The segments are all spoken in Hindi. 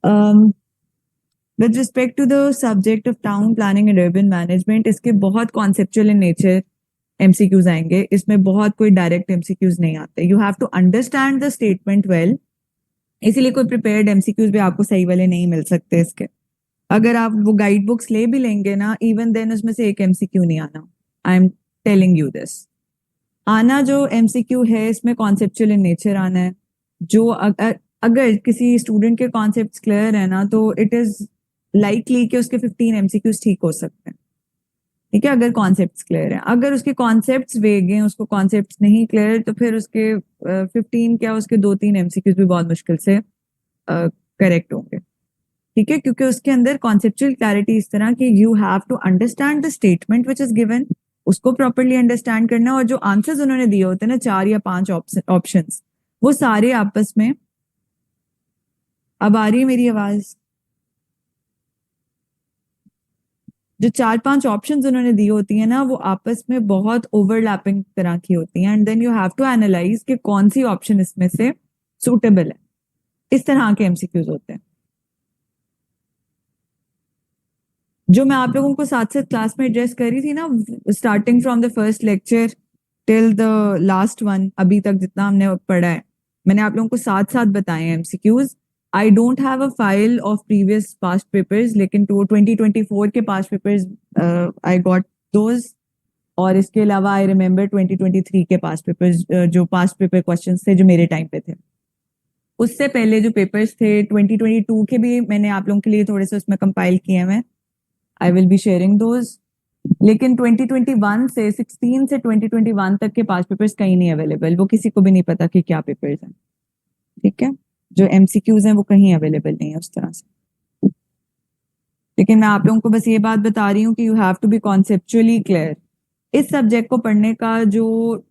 With respect to the subject of town planning and urban management, इसके बहुत कॉन्सेप्चुअल इन नेचर एमसीक्यूज आएंगे। इसमें बहुत कोई डायरेक्ट एमसीक्यूज नहीं आते। You have to understand the statement well, इसीलिए कोई प्रिपेयर्ड एमसीक्यूज भी आपको सही वाले नहीं मिल सकते इसके। अगर आप वो गाइड बुक्स ले भी लेंगे ना, इवन देन उसमें से एक एमसीक्यू नहीं आना। I am telling you this. आना जो एमसीक्यू है इसमें कॉन्सेप्चुअल इन नेचर आना है। जो अगर किसी स्टूडेंट के कॉन्सेप्ट्स क्लियर है ना, तो इट इज लाइकली कि उसके 15 एमसीक्यूज ठीक हो सकते हैं। ठीक है, अगर कॉन्सेप्ट्स क्लियर है। अगर उसके कॉन्सेप्ट्स वेग हैं, उसको कॉन्सेप्ट्स नहीं क्लियर, तो फिर उसके 15 क्या, उसके 2-3 एमसीक्यूज भी बहुत मुश्किल से करेक्ट होंगे। ठीक है, क्योंकि उसके अंदर कॉन्सेप्चुअल क्लैरिटी इस तरह कि you have to understand the statement which is given, उसको प्रॉपरली अंडरस्टैंड करना, और जो आंसर्स उन्होंने दिए होते हैं ना, 4 या 5 ऑप्शंस, वो सारे आपस में। अब आ रही है मेरी आवाज? जो 4-5 ऑप्शंस उन्होंने दी होती है ना, वो आपस में बहुत ओवरलैपिंग तरह की होती हैं, and then you have to analyse कि कौन सी ऑप्शन इसमें से सूटेबल है। इस तरह के एमसीक्यूज होते हैं, जो मैं आप लोगों को साथ साथ क्लास में एड्रेस करी थी ना, starting from the first lecture till the last one, अभी तक जितना हमने पढ़ा है, मैंने आप लोगों को साथ साथ बताए हैं MCQs. I don't have a file of previous past papers, लेकिन 2024 के past papers I got those. और इसके अलावा आई रिमेम्बर 2023 के पास्ट पेपर्स, जो पास्ट पेपर क्वेश्चंस थे जो मेरे टाइम पे थे। उससे पहले जो पेपर्स थे 2022 के भी मैंने आप लोगों के लिए थोड़े से उसमें कंपाइल किए हैं। I will be sharing those. लेकिन 2021 से 16 से 2021 तक के पास्ट पेपर्स कहीं नहीं अवेलेबल, वो किसी को भी नहीं पता कि क्या पेपर्स हैं। ठीक है, जो एमसीक्यूज हैं वो कहीं अवेलेबल नहीं है उस तरह से। लेकिन मैं आप लोगों को बस ये बात बता रही हूँ कि you have to be conceptually clear. इस सब्जेक्ट को पढ़ने का जो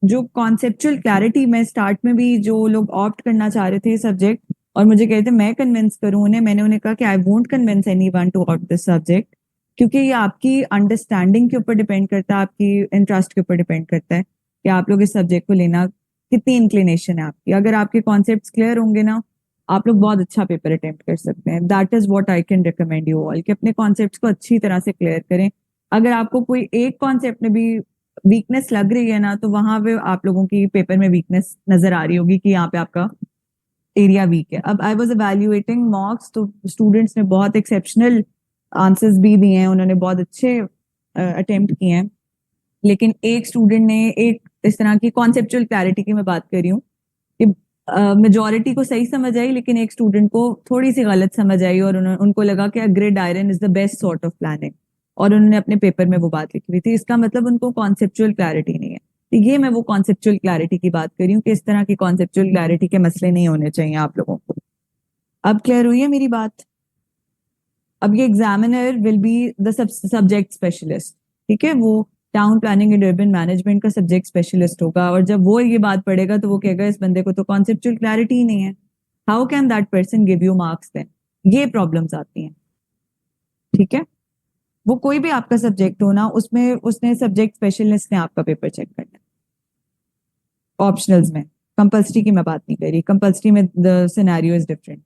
जो कॉन्सेप्चुअल क्लैरिटी में स्टार्ट में भी जो लोग ऑप्ट करना चाह रहे थे सब्जेक्ट, और मुझे कहते मैं कन्विंस करूं उन्हें, मैंने उन्हें कहा कि I won't convince anyone to opt this subject, क्योंकि ये आपकी अंडरस्टैंडिंग के ऊपर डिपेंड करता है, आपकी इंटरेस्ट के ऊपर डिपेंड करता है कि आप लोग इस सब्जेक्ट को लेना, कितनी इंक्लिनेशन है आपकी। अगर आपके कॉन्सेप्ट क्लियर होंगे ना, आप लोग बहुत अच्छा पेपर अटेम्प्ट कर सकते हैं। That is what I can recommend you all, कि अपने कॉन्सेप्ट को अच्छी तरह से क्लियर करें। अगर आपको कोई एक कॉन्सेप्ट में भी वीकनेस लग रही है ना, तो वहां पे आप लोगों की पेपर में वीकनेस नजर आ रही होगी कि यहाँ पे आपका एरिया वीक है। अब आई वाज इवैल्यूएटिंग मॉक्स, तो स्टूडेंट्स ने बहुत एक्सेप्शनल आंसर्स भी दिए हैं, उन्होंने बहुत अच्छे अटेम्प्ट किए हैं। लेकिन एक स्टूडेंट ने, एक इस तरह की कॉन्सेप्चुअल क्लैरिटी की मैं बात कर रही हूँ कि मेजोरिटी को सही समझ आई, लेकिन एक स्टूडेंट को थोड़ी सी गलत समझ आई, और उनको लगा कि grid iron is the best sort of planning, और उन्होंने अपने पेपर में वो बात लिखी हुई थी। इसका मतलब उनको कॉन्सेप्चुअल क्लैरिटी नहीं है। तो ये मैं वो कॉन्सेप्चुअल क्लैरिटी की बात कर रही हूँ कि इस तरह की कॉन्सेप्चुअल क्लैरिटी के मसले नहीं होने चाहिए आप लोगों को। अब क्लियर हुई है मेरी बात? अब ये examiner will be the subject specialist. ठीक है, वो town planning and urban management का सब्जेक्ट स्पेशलिस्ट होगा, और जब वो ये बात पढ़ेगा तो वो कहेगा इस बंदे को तो कॉन्सेप्चुअल क्लैरिटी ही नहीं है, how can that person give you marks then. ये प्रॉब्लम्स आती हैं। ठीक है, वो कोई भी आपका सब्जेक्ट हो ना, उसमें उसने सब्जेक्ट स्पेशलिस्ट ने आपका पेपर चेक करना है। ऑप्शनल्स में, कंपल्सरी की मैं बात नहीं कर रही, कंपल्सरी में the scenario is different.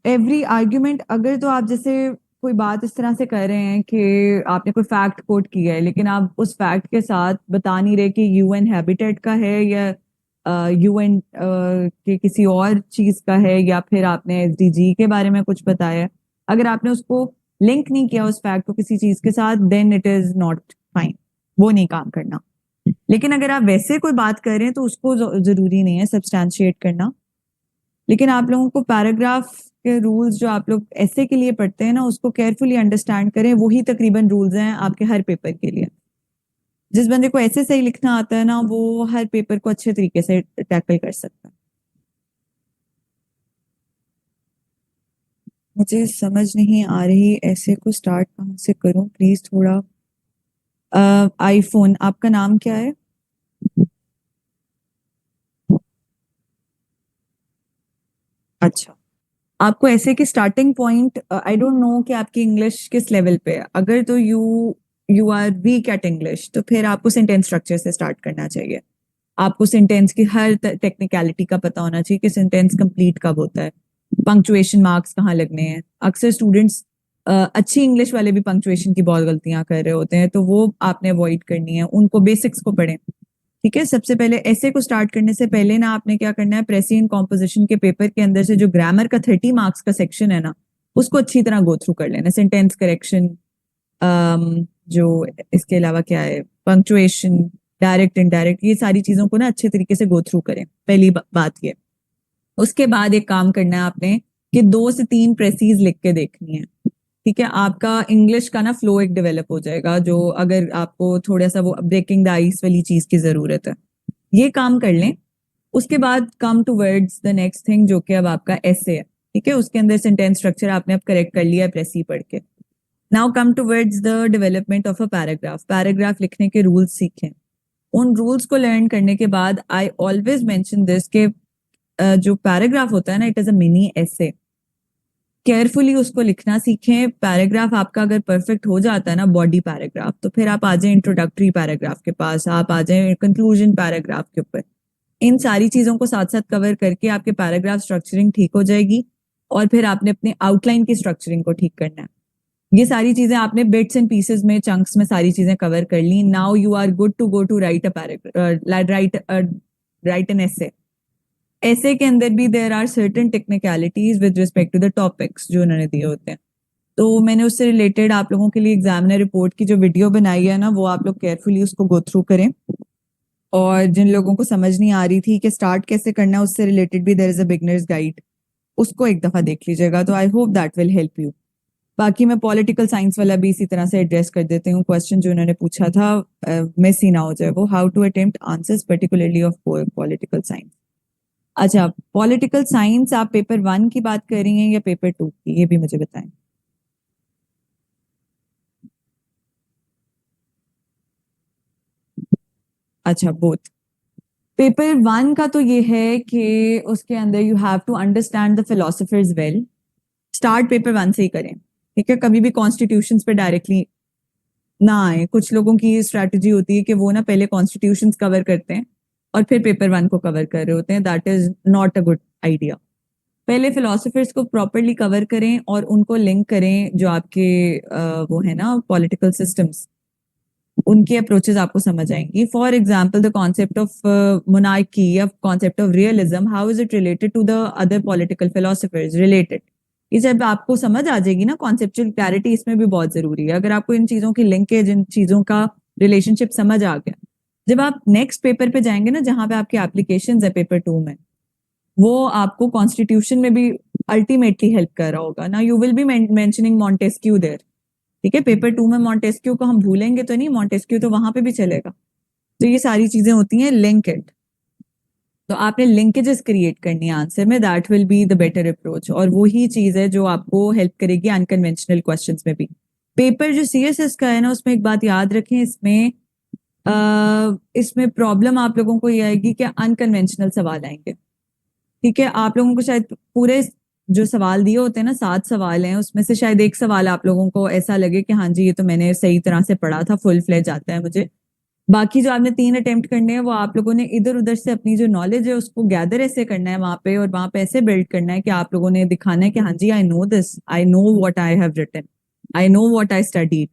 Every argument, अगर तो आप जैसे कोई बात इस तरह से कर रहे हैं कि आपने कोई फैक्ट कोट किया है, लेकिन आप उस फैक्ट के साथ बता नहीं रहे कि यूएन हैबिटेट का है या यूएन के किसी और चीज का है, या फिर आपने एसडीजी के बारे में कुछ बताया, अगर आपने उसको लिंक नहीं किया उस फैक्ट को किसी चीज के साथ, then it is not fine, वो नहीं काम करना। लेकिन अगर आप वैसे कोई बात कर रहे हैं तो उसको जरूरी नहीं है सब्सटैंशिएट करना। लेकिन आप लोगों को पैराग्राफ के रूल्स जो आप लोग ऐसे के लिए पढ़ते हैं ना, उसको केयरफुली अंडरस्टैंड करें, वही तकरीबन रूल्स हैं आपके हर पेपर के लिए। जिस बंदे को ऐसे सही लिखना आता है ना, वो हर पेपर को अच्छे तरीके से टैकल कर सकता है। मुझे समझ नहीं आ रही ऐसे को स्टार्ट कहाँ से करूं, प्लीज थोड़ा। आईफोन, आपका नाम क्या है? अच्छा, आपको ऐसे की starting point, I don't know कि आपकी इंग्लिश किस लेवल पे है। अगर तो you are weak at English तो फिर आपको सेंटेंस स्ट्रक्चर से स्टार्ट करना चाहिए। आपको सेंटेंस की हर टेक्निकलिटी का पता होना चाहिए कि सेंटेंस कंप्लीट कब होता है, पंक्चुएशन मार्क्स कहाँ लगने हैं। अक्सर स्टूडेंट्स अच्छी इंग्लिश वाले भी पंक्चुएशन की बहुत गलतियां कर रहे होते हैं, तो वो आपने अवॉइड करनी है। उनको बेसिक्स को पढ़ें। ठीक है, सबसे पहले ऐसे को स्टार्ट करने से पहले ना आपने क्या करना है, प्रेसिएंट कॉम्पोजिशन के पेपर के अंदर से जो ग्रामर का 30 मार्क्स का सेक्शन है ना, उसको अच्छी तरह गो थ्रू कर लेना। सेंटेंस करेक्शन, जो इसके अलावा क्या है, पंक्चुएशन, डायरेक्ट इनडायरेक्ट, ये सारी चीजों को ना अच्छे तरीके से गो थ्रू करें। पहली बात ये। उसके बाद एक काम करना है आपने कि 2 से 3 प्रेसीज लिख के देखनी है। ठीक है, आपका इंग्लिश का ना फ्लो एक डेवलप हो जाएगा, जो अगर आपको थोड़ा सा वो ब्रेकिंग द आइस वाली चीज की जरूरत है, ये काम कर लें। उसके बाद come towards the next thing, जो कि अब आपका ऐसे है। ठीक है, उसके अंदर सेंटेंस स्ट्रक्चर आपने अब करेक्ट कर लिया है प्रेसी पढ़ के। Now come towards the development of a paragraph. Paragraph लिखने के रूल्स सीखें। उन रूल्स को लर्न करने के बाद आई ऑलवेज मेंशन दिस के जो पैराग्राफ होता है ना, इट इज अ मिनी ऐसे। केयरफुली उसको लिखना सीखें। पैराग्राफ आपका अगर परफेक्ट हो जाता है ना, बॉडी पैराग्राफ, तो फिर आप आ जाए इंट्रोडक्टरी पैराग्राफ के पास, आप आ जाए कंक्लूजन पैराग्राफ के ऊपर। इन सारी चीजों को साथ साथ कवर करके आपके पैराग्राफ स्ट्रक्चरिंग ठीक हो जाएगी। और फिर आपने अपने आउटलाइन की स्ट्रक्चरिंग को ठीक करना है। ये सारी चीजें आपने बिट्स एंड पीसेस में, चंक्स में सारी चीजें कवर कर ली। Now you are good to go to write a paragraph, write an essay. Essay के अंदर भी there are certain technicalities with respect to the topics जो उन्होंने दिए होते हैं। तो मैंने उससे रिलेटेड आप लोगों के लिए एग्जामिनर रिपोर्ट की जो वीडियो बनाई है ना, वो आप लोग केयरफुली उसको गो थ्रू करें। और जिन लोगों को समझ नहीं आ रही थी कि स्टार्ट कैसे करना है, उससे रिलेटेड भी there is a beginners guide, उसको एक दफा देख लीजिएगा। तो I hope that will help you. बाकी मैं पॉलिटिकल साइंस वाला भी इसी तरह से एड्रेस कर देती हूँ। क्वेश्चन जो उन्होंने पूछा था, मिस ही ना हो जाए वो, how to attempt answers particularly of political science. अच्छा, पॉलिटिकल साइंस आप पेपर 1 की बात कर रही हैं या पेपर 2 की, ये भी मुझे बताएं। अच्छा, बोथ। पेपर 1 का तो ये है कि उसके अंदर you have to understand the philosophers well. Start paper 1 से ही करें। ठीक है, कभी भी कॉन्स्टिट्यूशंस पे डायरेक्टली ना आए। कुछ लोगों की स्ट्रैटेजी होती है कि वो ना पहले कॉन्स्टिट्यूशंस कवर करते हैं और फिर पेपर 1 को कवर कर रहे होते हैं। That is not a good idea. पहले फिलोसफर्स को प्रॉपरली कवर करें और उनको लिंक करें जो आपके वो है ना पॉलिटिकल सिस्टम्स, उनकी अप्रोचेस आपको समझ आएंगी। For example the concept of monarchy या concept of realism, how is it related to the other political philosophers related. ये जब आपको समझ आ जाएगी ना, कॉन्सेप्चुअल क्लैरिटी इसमें भी बहुत जरूरी है। अगर आपको इन चीजों की लिंकेज, इन चीजों का रिलेशनशिप समझ आ गया, जब आप नेक्स्ट पेपर पे जाएंगे ना, जहां पे आपके एप्लीकेशन है पेपर 2 में, वो आपको कॉन्स्टिट्यूशन में भी अल्टीमेटली हेल्प कर रहा होगा ना। You will be mentioning Montesquieu there. ठीक है, पेपर 2 में मॉन्टेस्क्यू को हम भूलेंगे तो नहीं, मॉन्टेस्क्यू तो वहां पे भी चलेगा। तो ये सारी चीजें होती हैं लिंकेड। तो आपने लिंकेजेस क्रिएट करनी है आंसर में, that will be the better approach. और वो ही चीज है जो आपको हेल्प करेगी अनकन्वेंशनल क्वेश्चंस में भी। पेपर जो सीएसएस का है ना, उसमें एक बात याद रखें, इसमें प्रॉब्लम आप लोगों को ये आएगी कि अनकन्वेंशनल सवाल आएंगे। ठीक है, आप लोगों को शायद पूरे जो सवाल दिए होते हैं ना, 7 सवाल हैं, उसमें से शायद एक सवाल आप लोगों को ऐसा लगे कि हाँ जी ये तो मैंने सही तरह से पढ़ा था, फुल फ्लेज आता है मुझे। बाकी जो आपने 3 अटेम्प्ट करने हैं, वो आप लोगों ने इधर उधर से अपनी जो नॉलेज है उसको गैदर ऐसे करना है वहां पे, और वहां पे ऐसे बिल्ड करना है कि आप लोगों ने दिखाना है कि हाँ जी I know this, I know what I have written, I know what I studied.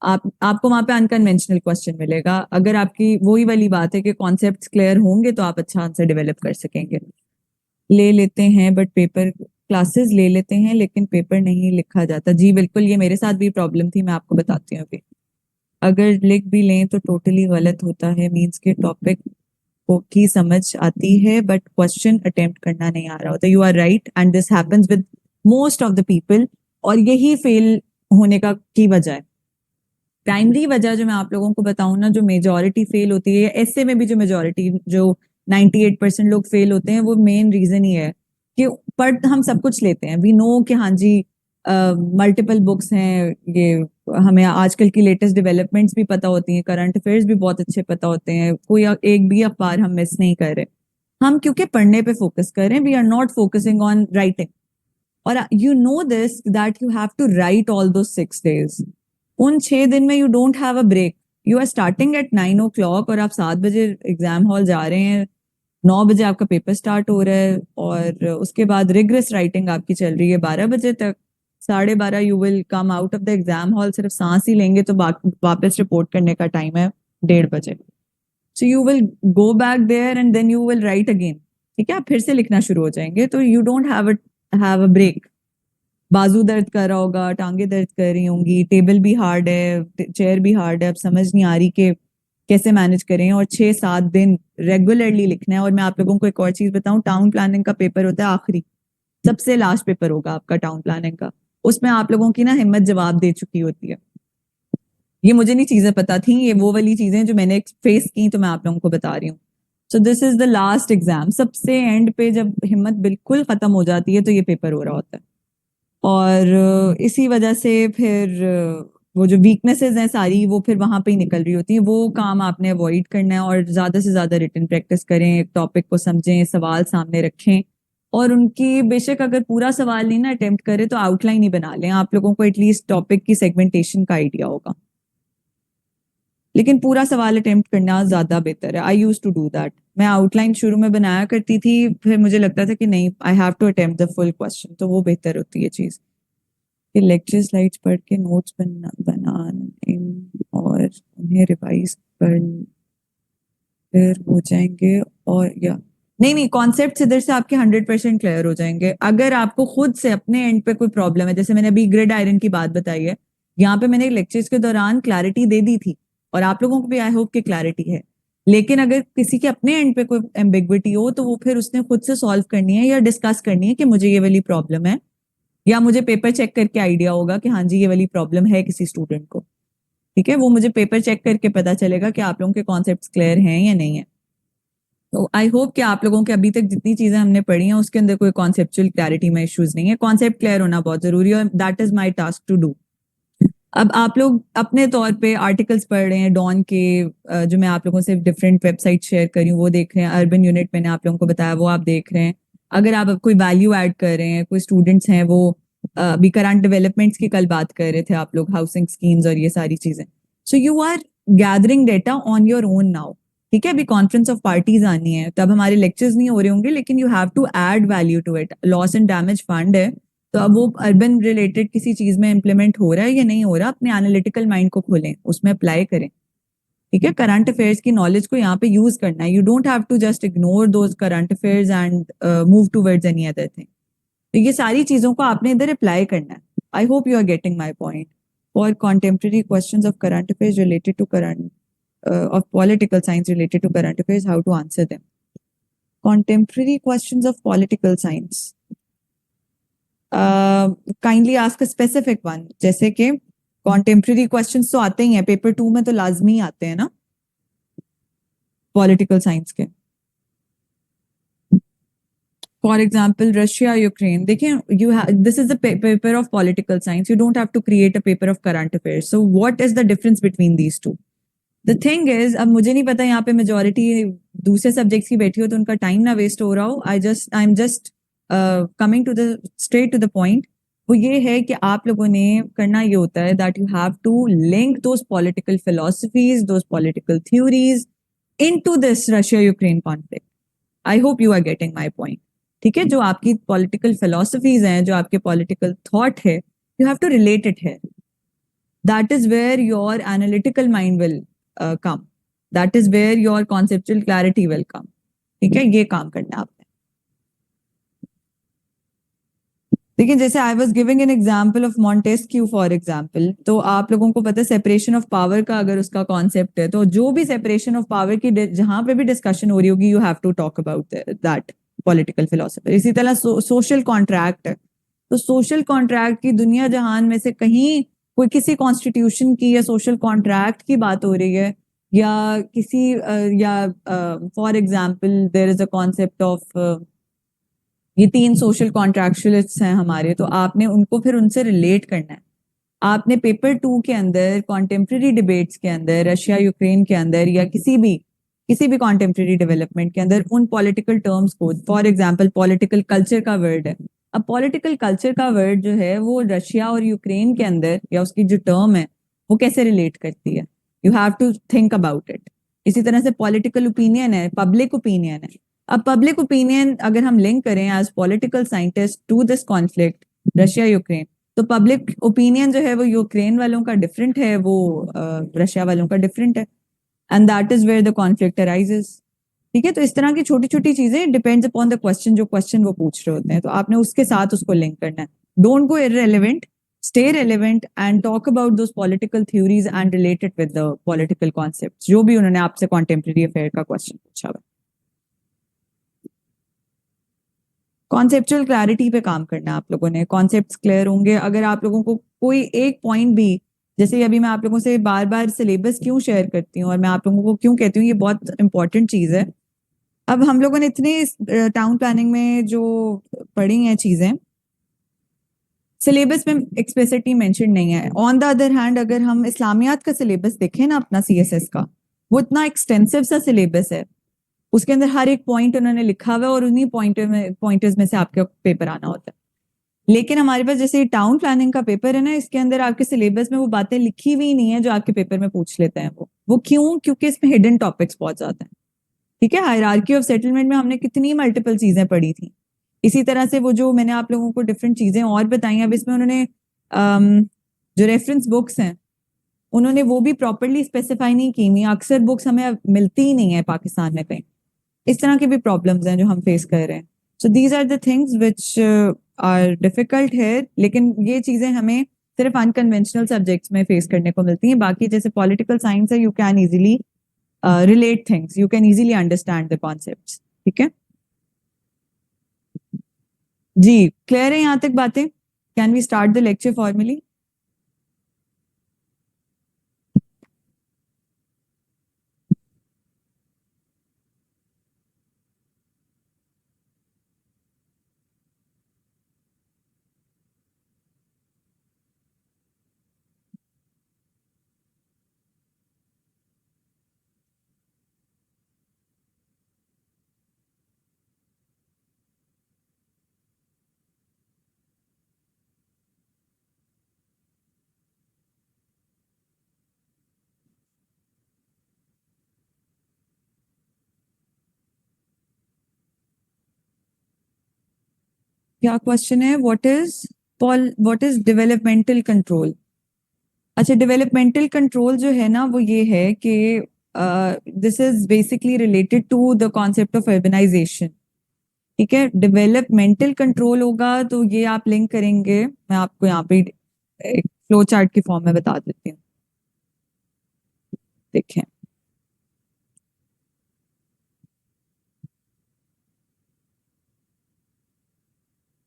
आपको वहां पे अनकन्वेंशनल क्वेश्चन मिलेगा। अगर आपकी वही वाली बात है कि कॉन्सेप्ट्स क्लियर होंगे तो आप अच्छा आंसर डेवलप कर सकेंगे। ले लेते हैं बट पेपर, क्लासेस ले लेते हैं लेकिन पेपर नहीं लिखा जाता। जी बिल्कुल, ये मेरे साथ भी प्रॉब्लम थी, मैं आपको बताती हूँ अभी। अगर लिख भी लें तो टोटली गलत होता है, मीन्स के टॉपिक को की समझ आती है बट क्वेश्चन अटेम्प्ट करना नहीं आ रहा होता। You are right and this happens with most of the people, और यही फेल होने का की वजह है। प्राइमरी वजह जो मैं आप लोगों को बताऊं ना, जो मेजोरिटी फेल होती है, ऐसे में भी जो मेजोरिटी, जो 98% लोग फेल होते हैं, वो मेन रीजन ही है कि पढ़ हम सब कुछ लेते हैं। वी नो कि हाँ जी मल्टीपल बुक्स हैं, ये हमें आजकल की लेटेस्ट डेवलपमेंट्स भी पता होती हैं, करंट अफेयर्स भी बहुत अच्छे पता होते हैं, कोई एक भी अखबार हम मिस नहीं कर रहे। हम क्योंकि पढ़ने पे फोकस कर रहे हैं, we are not focusing on writing. और you know this that you have to write all those 6 days. उन 6 दिन में you don't have a break. You are starting at 9 o'clock और आप 7 बजे एग्जाम हॉल जा रहे हैं, 9 बजे आपका पेपर स्टार्ट हो रहा है और उसके बाद रिग्रेस राइटिंग आपकी चल रही है 12 बजे तक। 12:30 you will come out of the exam hall, सिर्फ सांस ही लेंगे तो वापस रिपोर्ट करने का टाइम है 1:30 बजे। So you will go back there and then you will write again. ठीक है, आप फिर से लिखना शुरू हो जाएंगे, तो you don't have a break. बाजू दर्द कर रहा होगा, टांगे दर्द कर रही होंगी, टेबल भी हार्ड है, चेयर भी हार्ड है, अब समझ नहीं आ रही कि कैसे मैनेज करें। और 6-7 दिन रेगुलरली लिखना है। और मैं आप लोगों को एक और चीज बताऊं, टाउन प्लानिंग का पेपर होता है आखिरी, सबसे लास्ट पेपर होगा आपका टाउन प्लानिंग का। उसमें आप लोगों की ना हिम्मत जवाब दे चुकी होती है। ये मुझे नहीं चीजें पता थी, ये वो वाली चीजें जो मैंने फेस की, तो मैं आप लोगों को बता रही हूँ। सो this is the last exam. सबसे एंड पे जब हिम्मत बिल्कुल खत्म हो जाती है तो ये पेपर हो रहा होता है। और इसी वजह से फिर वो जो वीकनेसेस हैं सारी, वो फिर वहां पे ही निकल रही होती है। वो काम आपने अवॉइड करना है और ज्यादा से ज्यादा रिटन प्रैक्टिस करें, एक टॉपिक को समझें, सवाल सामने रखें और उनकी बेशक अगर पूरा सवाल नहीं ना अटेम्प्ट करें तो आउटलाइन ही बना लें। आप लोगों को एटलीस्ट टॉपिक की सेगमेंटेशन का आइडिया होगा, लेकिन पूरा सवाल अटेम्प्ट करना ज्यादा बेहतर है। आई यूज टू डू दैट। मैं आउटलाइन शुरू में बनाया करती थी, फिर मुझे लगता था कि नहीं, I have to attempt the full question, तो वो बेहतर होती है चीज। फिर लेक्चर स्लाइड्स पढ़ के नोट्स बनाने और उन्हें रिवाइज कर फिर हो जाएंगे। और या नहीं, कॉन्सेप्ट इधर से आपके 100% क्लियर हो जाएंगे। अगर आपको खुद से अपने एंड पे कोई प्रॉब्लम है, जैसे मैंने अभी ग्रिड आयरन की बात बताई है, यहाँ पे मैंने लेक्चर्स के दौरान क्लैरिटी दे दी थी और आप लोगों को भी आई होप कि क्लैरिटी है। लेकिन अगर किसी के अपने एंड पे कोई एम्बिग्विटी हो तो वो फिर उसने खुद से सॉल्व करनी है या डिस्कस करनी है कि मुझे ये वाली प्रॉब्लम है, या मुझे पेपर चेक करके आइडिया होगा कि हाँ जी ये वाली प्रॉब्लम है किसी स्टूडेंट को। ठीक है, वो मुझे पेपर चेक करके पता चलेगा कि आप लोगों के कॉन्सेप्ट्स क्लियर हैं या नहीं है। तो आई होप कि आप लोगों के अभी तक जितनी चीजें हमने पढ़ी हैं उसके अंदर कोई कॉन्सेप्चुअल क्लैरिटी में इश्यूज नहीं है। कॉन्सेप्ट क्लियर होना बहुत जरूरी है और that is my task to do. अब आप लोग अपने तौर पे आर्टिकल्स पढ़ रहे हैं डॉन के, जो मैं आप लोगों से डिफरेंट वेबसाइट शेयर करी हूँ वो देख रहे हैं, अर्बन यूनिट मैंने आप लोगों को बताया वो आप देख रहे हैं। अगर आप कोई वैल्यू ऐड कर रहे हैं, कोई स्टूडेंट्स हैं वो अभी करंट डेवलपमेंट्स की कल बात कर रहे थे आप लोग, हाउसिंग स्कीम्स और ये सारी चीजें। So you are gathering data on your own now. ठीक है, अभी कॉन्फ्रेंस ऑफ पार्टीज आनी है, तब हमारे लेक्चर्स नहीं हो रहे होंगे, लेकिन you have to add value to it. Loss and damage fund है, तो अब वो अर्बन रिलेटेड किसी चीज में इंप्लीमेंट हो रहा है या नहीं हो रहा, अपने एनालिटिकल माइंड को खोलें, उसमें अप्लाई करें। ठीक है, करंट अफेयर्स की नॉलेज को यहाँ पे यूज करना है। You don't have to just ignore those current affairs and move towards any other thing. तो ये सारी चीजों को आपने इधर अप्लाई करना है। I hope you are getting my point. For contemporary question of current affairs related to current of political science related to current affairs, how to answer them. Contemporary questions of political science. Kindly ask a specific one. जैसे कि contemporary questions तो आते ही हैं, पेपर 2 में तो लाजमी आते हैं ना political science के। For example, Russia, Ukraine. देखिए, this is the paper of political science. You don't have to create a paper of current affairs. So what is the difference between these two? The thing is, अब मुझे नहीं पता यहाँ पे मेजोरिटी दूसरे सब्जेक्ट्स की बैठी हो तो उनका टाइम ना वेस्ट हो रहा हो। I am just coming to the straight to the point. वो ये है कि आप लोगों ने करना ये होता है that you have to link those political philosophies, those political theories into this Russia Ukraine conflict. I hope you are getting my point. ठीक है, जो आपकी पॉलिटिकल फिलोसफीज हैं, जो आपके पॉलिटिकल थॉट है, you have to relate it है। That is where your analytical mind will come. That is where your conceptual clarity will come. ठीक है, ये काम करना है आपने। लेकिन जैसे I was giving an example of Montesquieu for example, तो आप लोगों को पता है सेपरेशन ऑफ पावर का अगर उसका कॉन्सेप्ट है, तो जो भी सेपरेशन ऑफ पावर की जहां पे भी डिस्कशन हो रही होगी, you have to talk about that political philosopher. इसी तरह सोशल कॉन्ट्रैक्ट है, तो सोशल कॉन्ट्रैक्ट की दुनिया जहान में से कहीं कोई किसी कॉन्स्टिट्यूशन की या सोशल कॉन्ट्रैक्ट की बात हो रही है, या किसी या for example there is a concept of, ये 3 सोशल कॉन्ट्रैक्चुअलिस्ट्स हैं हमारे, तो आपने उनको फिर उनसे रिलेट करना है। आपने पेपर 2 के अंदर कॉन्टेम्प्रेरी डिबेट्स के अंदर, रशिया यूक्रेन के अंदर, या किसी भी कॉन्टेम्प्रेरी डेवलपमेंट के अंदर उन पॉलिटिकल टर्म्स को, फॉर एग्जाम्पल पॉलिटिकल कल्चर का वर्ड है, अब पॉलिटिकल कल्चर का वर्ड जो है वो रशिया और यूक्रेन के अंदर या उसकी जो टर्म है वो कैसे रिलेट करती है, you have to think about it. इसी तरह से पॉलिटिकल ओपिनियन है, पब्लिक ओपिनियन है। अब पब्लिक ओपिनियन अगर हम लिंक करें as political scientist to this conflict Russia Ukraine, तो पब्लिक ओपिनियन जो है वो यूक्रेन वालों का डिफरेंट है, वो रशिया वालों का डिफरेंट है, and that is where the conflict arises. ठीक है, तो इस तरह की छोटी छोटी चीजें डिपेंड्स अपॉन द क्वेश्चन, जो क्वेश्चन वो पूछ रहे होते हैं, तो आपने उसके साथ उसको लिंक करना है। Don't go irrelevant, stay relevant and talk about those political theories and relate it with the political concepts, जो भी उन्होंने आपसे contemporary affair का क्वेश्चन पूछा हुआ। कॉन्सेप्चुअल क्लैरिटी पे काम करना है आप लोगों ने, कॉन्सेप्ट्स क्लियर होंगे। अगर आप लोगों को कोई एक पॉइंट भी, जैसे अभी मैं आप लोगों से बार बार सिलेबस क्यों शेयर करती हूँ और मैं आप लोगों को क्यों कहती हूँ ये बहुत इंपॉर्टेंट चीज है। अब हम लोगों ने इतने टाउन प्लानिंग में जो पढ़ी हैं चीजें, सिलेबस में एक्सप्लिसिटली मेंशन नहीं है। ऑन द अदर हैंड अगर हम इस्लामियात का सिलेबस देखें ना अपना सीएसएस का, वो इतना एक्सटेंसिव सा सिलेबस है, उसके अंदर हर एक पॉइंट उन्होंने लिखा हुआ है और उन्हीं पॉइंटर्स में से आपका पेपर आना होता है। लेकिन हमारे पास जैसे टाउन प्लानिंग का पेपर है ना, इसके अंदर आपके सिलेबस में वो बातें लिखी हुई नहीं है जो आपके पेपर में पूछ लेते हैं। वो क्यों? क्योंकि इसमें हिडन टॉपिक्स बहुत ज्यादा हैं। ठीक है, हायरार्की ऑफ सेटलमेंट में हमने कितनी मल्टीपल चीजें पढ़ी थी। इसी तरह से वो जो मैंने आप लोगों को डिफरेंट चीजें और बताई, अब इसमें उन्होंने जो रेफरेंस बुक्स हैं उन्होंने वो भी प्रॉपरली स्पेसिफाई नहीं की हुई। अक्सर बुक्स हमें मिलती ही नहीं है पाकिस्तान में कहीं। इस तरह के भी प्रॉब्लम्स हैं जो हम फेस कर रहे हैं। So these are the things which are difficult है, लेकिन ये चीजें हमें सिर्फ अनकन्वेंशनल सब्जेक्ट्स में फेस करने को मिलती हैं। बाकी जैसे पॉलिटिकल साइंस है, you can easily relate things, you can easily understand the concepts। ठीक है जी, क्लियर है यहाँ तक बातें? Can we start the lecture formally? क्या क्वेश्चन है? What is developmental control? अच्छा, डेवलपमेंटल कंट्रोल जो है ना वो ये है कि this is basically related to the concept of urbanisation. ठीक है, डेवलपमेंटल कंट्रोल होगा तो ये आप लिंक करेंगे, मैं आपको यहाँ पे एक फ्लो चार्ट की फॉर्म में बता देती हूँ। देखें,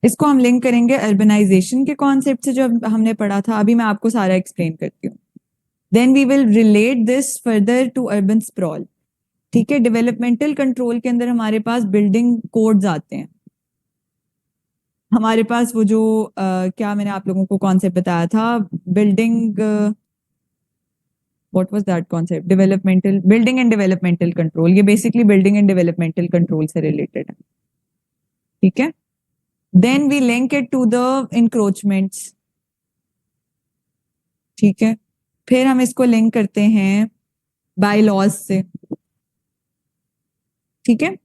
इसको हम लिंक करेंगे अर्बनाइजेशन के कॉन्सेप्ट से जो हमने पढ़ा था। अभी मैं आपको सारा एक्सप्लेन करती हूँ। Then we will relate this further to urban sprawl. ठीक है, डेवलपमेंटल कंट्रोल के अंदर हमारे पास बिल्डिंग कोड्स आते हैं। हमारे पास वो जो क्या मैंने आप लोगों को कॉन्सेप्ट बताया था, building what was that concept, developmental building and developmental control, ये basically building and developmental control से रिलेटेड है। ठीक है, then we link it to the encroachments. ठीक है, फिर हम इसको लिंक करते हैं बाय लॉज से। ठीक है,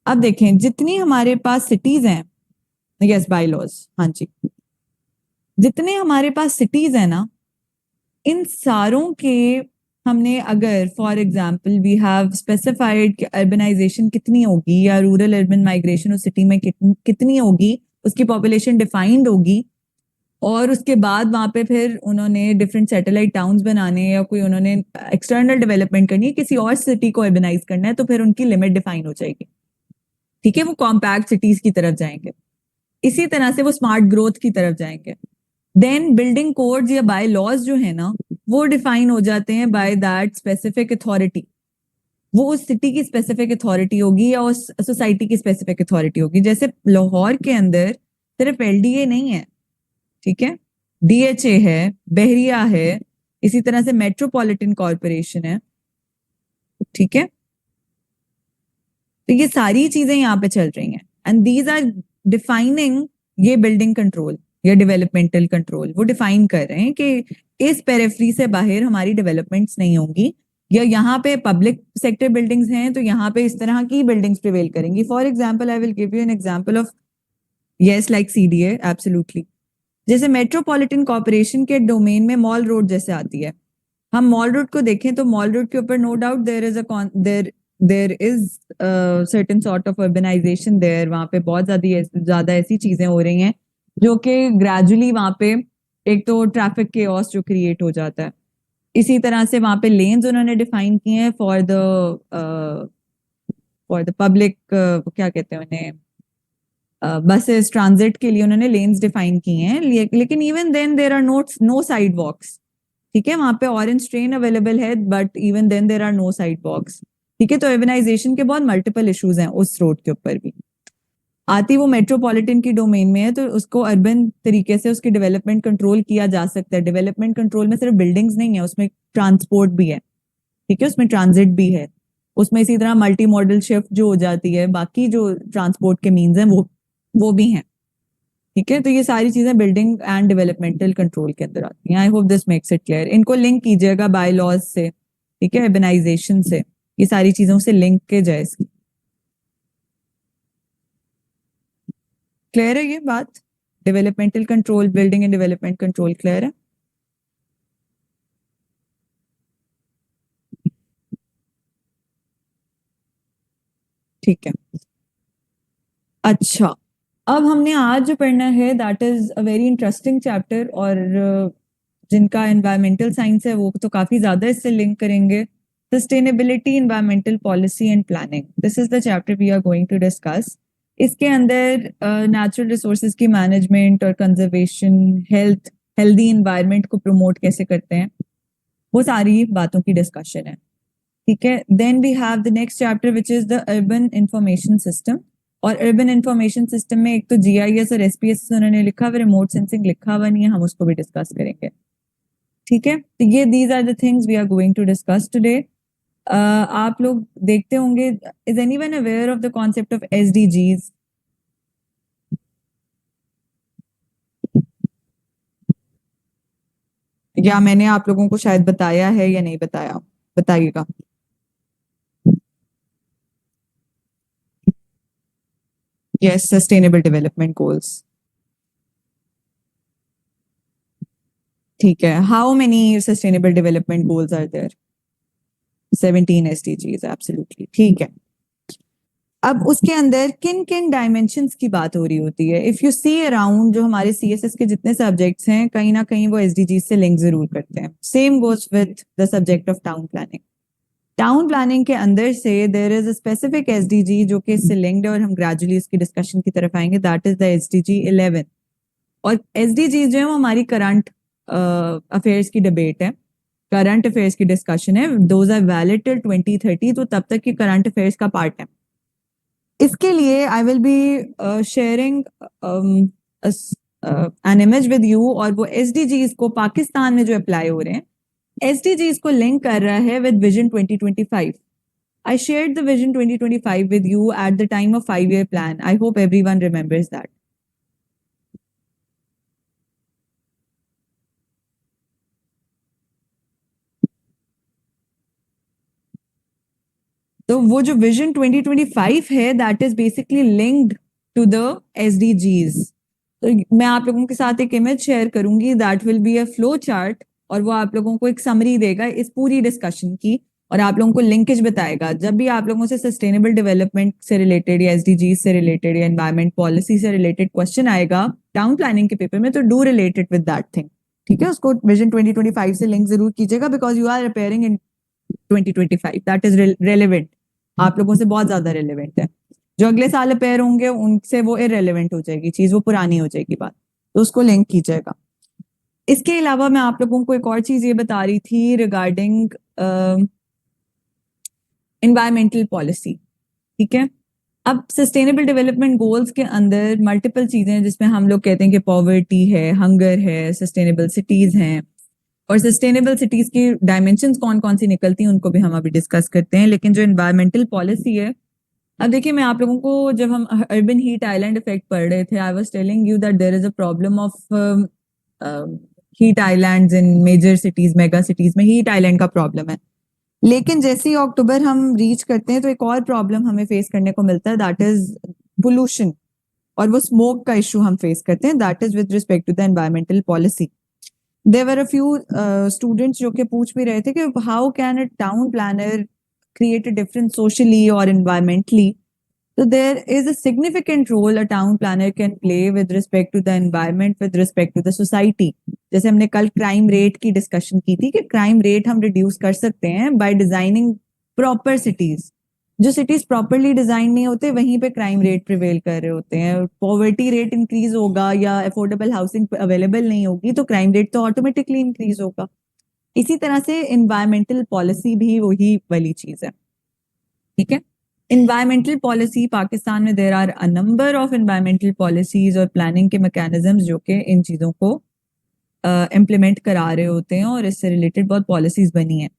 अब देखें जितनी हमारे पास सिटीज हैं, यस बाय लॉज, हाँ जी, जितने हमारे पास सिटीज हैं ना, इन सारों के हमने अगर for example we have specified कि अर्बनाइजेशन कितनी होगी या रूरल अर्बन माइग्रेशन उस सिटी में कितनी होगी, उसकी पॉपुलेशन डिफाइंड होगी, और उसके बाद वहां पे फिर उन्होंने डिफरेंट सैटेलाइट टाउन्स बनाने या कोई उन्होंने एक्सटर्नल डेवलपमेंट करनी है, किसी और सिटी को अर्बनाइज करना है, तो फिर उनकी लिमिट डिफाइन हो जाएगी। ठीक है, वो कॉम्पैक्ट सिटीज की तरफ जाएंगे, इसी तरह से वो स्मार्ट ग्रोथ की तरफ जाएंगे। देन बिल्डिंग कोड्स या बाय लॉज जो है ना, वो डिफाइन हो जाते हैं बाय दैट स्पेसिफिक अथॉरिटी। वो उस सिटी की स्पेसिफिक अथॉरिटी होगी या उस सोसाइटी की स्पेसिफिक अथॉरिटी होगी। जैसे लाहौर के अंदर सिर्फ एलडीए नहीं है, ठीक है, डीएचए है, बहरिया है, इसी तरह से मेट्रोपॉलिटन कॉरपोरेशन है। ठीक है, तो ये सारी चीजें यहाँ पे चल रही हैं, एंड दीज आर डिफाइनिंग ये बिल्डिंग कंट्रोल या डेवलपमेंटल कंट्रोल वो डिफाइन कर रहे हैं कि इस पेरिफेरी से बाहर हमारी डेवलपमेंट्स नहीं होंगी, या यहाँ पे पब्लिक सेक्टर बिल्डिंग्स हैं तो यहाँ पे इस तरह की बिल्डिंग्स प्रिवेल करेंगी. For example I will give you an example of yes like CDA absolutely. जैसे मेट्रोपॉलिटन कॉर्पोरेशन के डोमेन में मॉल रोड जैसे आती है, हम मॉल रोड को देखें तो मॉल रोड के ऊपर no doubt there is certain sort of urbanisation there. वहां पे बहुत ज्यादा ऐसी चीजें हो रही हैं जो कि ग्रेजुअली वहां पे एक तो ट्रैफिक केओस जो क्रिएट हो जाता है. इसी तरह से वहां पे लेन्स उन्होंने डिफाइन किए हैं फॉर द पब्लिक, क्या कहते हैं उन्हें, बसेस ट्रांजिट के लिए उन्होंने लेन्स डिफाइन किए हैं. लेकिन even then there are no sidewalks. ठीक है, वहां पे ऑरेंज ट्रेन अवेलेबल है but even then there are no sidewalks. ठीक है, तो अर्बनाइजेशन के बहुत मल्टीपल इश्यूज हैं उस रोड के ऊपर भी. आती वो मेट्रोपॉलिटन की डोमेन में है तो उसको अर्बन तरीके से उसकी डेवलपमेंट कंट्रोल किया जा सकता है. डेवलपमेंट कंट्रोल में सिर्फ बिल्डिंग्स नहीं है, उसमें ट्रांसपोर्ट भी है. ठीक है, उसमें ट्रांजिट भी है, उसमें इसी तरह मल्टी मॉडल शिफ्ट जो हो जाती है, बाकी जो ट्रांसपोर्ट के मीन्स हैं वो भी हैं. ठीक है, तो ये सारी चीजें बिल्डिंग एंड डेवलपमेंटल कंट्रोल के अंदर आती हैं. I hope this makes it clear. इनको लिंक कीजिएगा बाय लॉज से. ठीक है, अर्बनाइजेशन से, ये सारी चीजों से लिंक के जाए इसकी. क्लियर है ये बात? Developmental control, building and development control clear है? ठीक है. अच्छा, अब हमने आज जो पढ़ना है that is a very interesting chapter, और जिनका एनवायरमेंटल साइंस है वो तो काफी ज्यादा इससे लिंक करेंगे. Sustainability, environmental policy and planning, this is the chapter we are going to discuss. इसके अंदर नेचुरल रिसोर्सेज की मैनेजमेंट और कंजर्वेशन, हेल्दी एनवायरनमेंट को प्रमोट कैसे करते हैं, वो सारी बातों की डिस्कशन है. ठीक है, then we have the next chapter which is the urban information system. और अर्बन इंफॉर्मेशन सिस्टम में एक तो GIS और SPSS उन्होंने लिखा हुआ, रिमोट सेंसिंग लिखा हुआ नहीं है, हम उसको भी डिस्कस करेंगे. ठीक है, तो ये these are the things we are going to discuss today. आप लोग देखते होंगे, is anyone aware of the concept of SDGs? या मैंने आप लोगों को शायद बताया है या नहीं बताया, बताइएगा. Yes, sustainable development goals. ठीक है, how many sustainable development goals are there? 17 SDGs, absolutely. ठीक है, अब उसके अंदर किन किन डायमेंशंस की बात हो रही होती है. इफ यू सी अराउंड, जो हमारे CSS के जितने सब्जेक्ट्स हैं कहीं ना कहीं वो SDGs से लिंक जरूर करते हैं. Same goes with the subject of town planning. Town planning के अंदर से there is a specific SDG जो कि इससे लिंक्ड है, और हम ग्रेजुअली इसकी डिस्कशन की तरफ आएंगे. That is the SDG 11. और SDG जो है वो हमारी करंट अफेयर्स की डिबेट है, करंट अफेयर्स की डिस्कशन है. दोज आर वैलिड टिल 2030, तो तब तक की करंट अफेयर्स का पार्ट है. इसके लिए I will be sharing an image with you, और वो SDGs को पाकिस्तान में जो अप्लाई हो रहे हैं, SDGs को लिंक कर रहा है with vision 2025. I shared the vision 2025 with you at the time of 5-year plan. I hope everyone remembers that. तो वो जो विजन 2025 है that is basically linked to the SDGs. तो मैं आप लोगों के साथ एक इमेज शेयर करूंगी, that will be a flow chart, और वो आप लोगों को एक समरी देगा इस पूरी डिस्कशन की, और आप लोगों को लिंकेज बताएगा. जब भी आप लोगों से सस्टेनेबल डेवलपमेंट से रिलेटेड या SDGs से रिलेटेड या एनवायरमेंट पॉलिसी से रिलेटेड क्वेश्चन आएगा टाउन प्लानिंग के पेपर में, तो do related with that thing. ठीक है, उसको विजन 2025 से लिंक जरूर कीजिएगा, because you are appearing in 2025. That is relevant, आप लोगों से बहुत ज्यादा रेलिवेंट है. जो अगले साल अपेयर होंगे उनसे वो इरेलीवेंट हो जाएगी चीज, वो पुरानी हो जाएगी बात, तो उसको लिंक कीजिएगा. इसके अलावा मैं आप लोगों को एक और चीज ये बता रही थी रिगार्डिंग एनवायरमेंटल पॉलिसी. ठीक है, अब सस्टेनेबल डेवलपमेंट गोल्स के अंदर मल्टीपल चीजें हैं जिसमें हम लोग कहते हैं कि पॉवर्टी है, हंगर है, सस्टेनेबल सिटीज हैं, और सस्टेनेबल सिटीज की डायमेंशंस कौन कौन सी निकलती हैं उनको भी हम अभी डिस्कस करते हैं. लेकिन जो एनवायरमेंटल पॉलिसी है अब देखिए मैं आप लोगों को जब हम अर्बन हीट आइलैंड इफेक्ट पढ़ रहे थे, I was telling you that there is a problem of heat islands in major cities, mega cities में हीट आइलैंड का प्रॉब्लम है। लेकिन जैसे ही अक्टूबर हम रीच करते हैं तो एक और प्रॉब्लम हमें फेस करने को मिलता है, दैट इज पोल्यूशन, और वो स्मोक का इशू हम फेस करते हैं, that is with respect to the environmental policy. There were a few students जो कि पूछ भी रहे थे कि how can a town planner create a difference socially or environmentally. So there is a significant role a town planner can play with respect to the environment, with respect to the society. जैसे हमने कल क्राइम रेट की डिस्कशन की थी कि क्राइम रेट हम रिड्यूस कर सकते हैं बाय डिजाइनिंग प्रॉपर सिटीज। जो सिटीज प्रॉपरली डिजाइन नहीं होते वहीं पे क्राइम रेट प्रिवेल कर रहे होते हैं, पॉवर्टी रेट इंक्रीज होगा या अफोर्डेबल हाउसिंग अवेलेबल नहीं होगी तो क्राइम रेट तो ऑटोमेटिकली इंक्रीज होगा। इसी तरह से इन्वायरमेंटल पॉलिसी भी वही वाली चीज है, ठीक है। इन्वायरमेंटल पॉलिसी पाकिस्तान में there are a number of environmental policies और प्लानिंग के मैकेनिज्म्स जो कि इन चीजों को इम्प्लीमेंट करा रहे होते हैं और इससे रिलेटेड बहुत पॉलिसीज बनी हैं।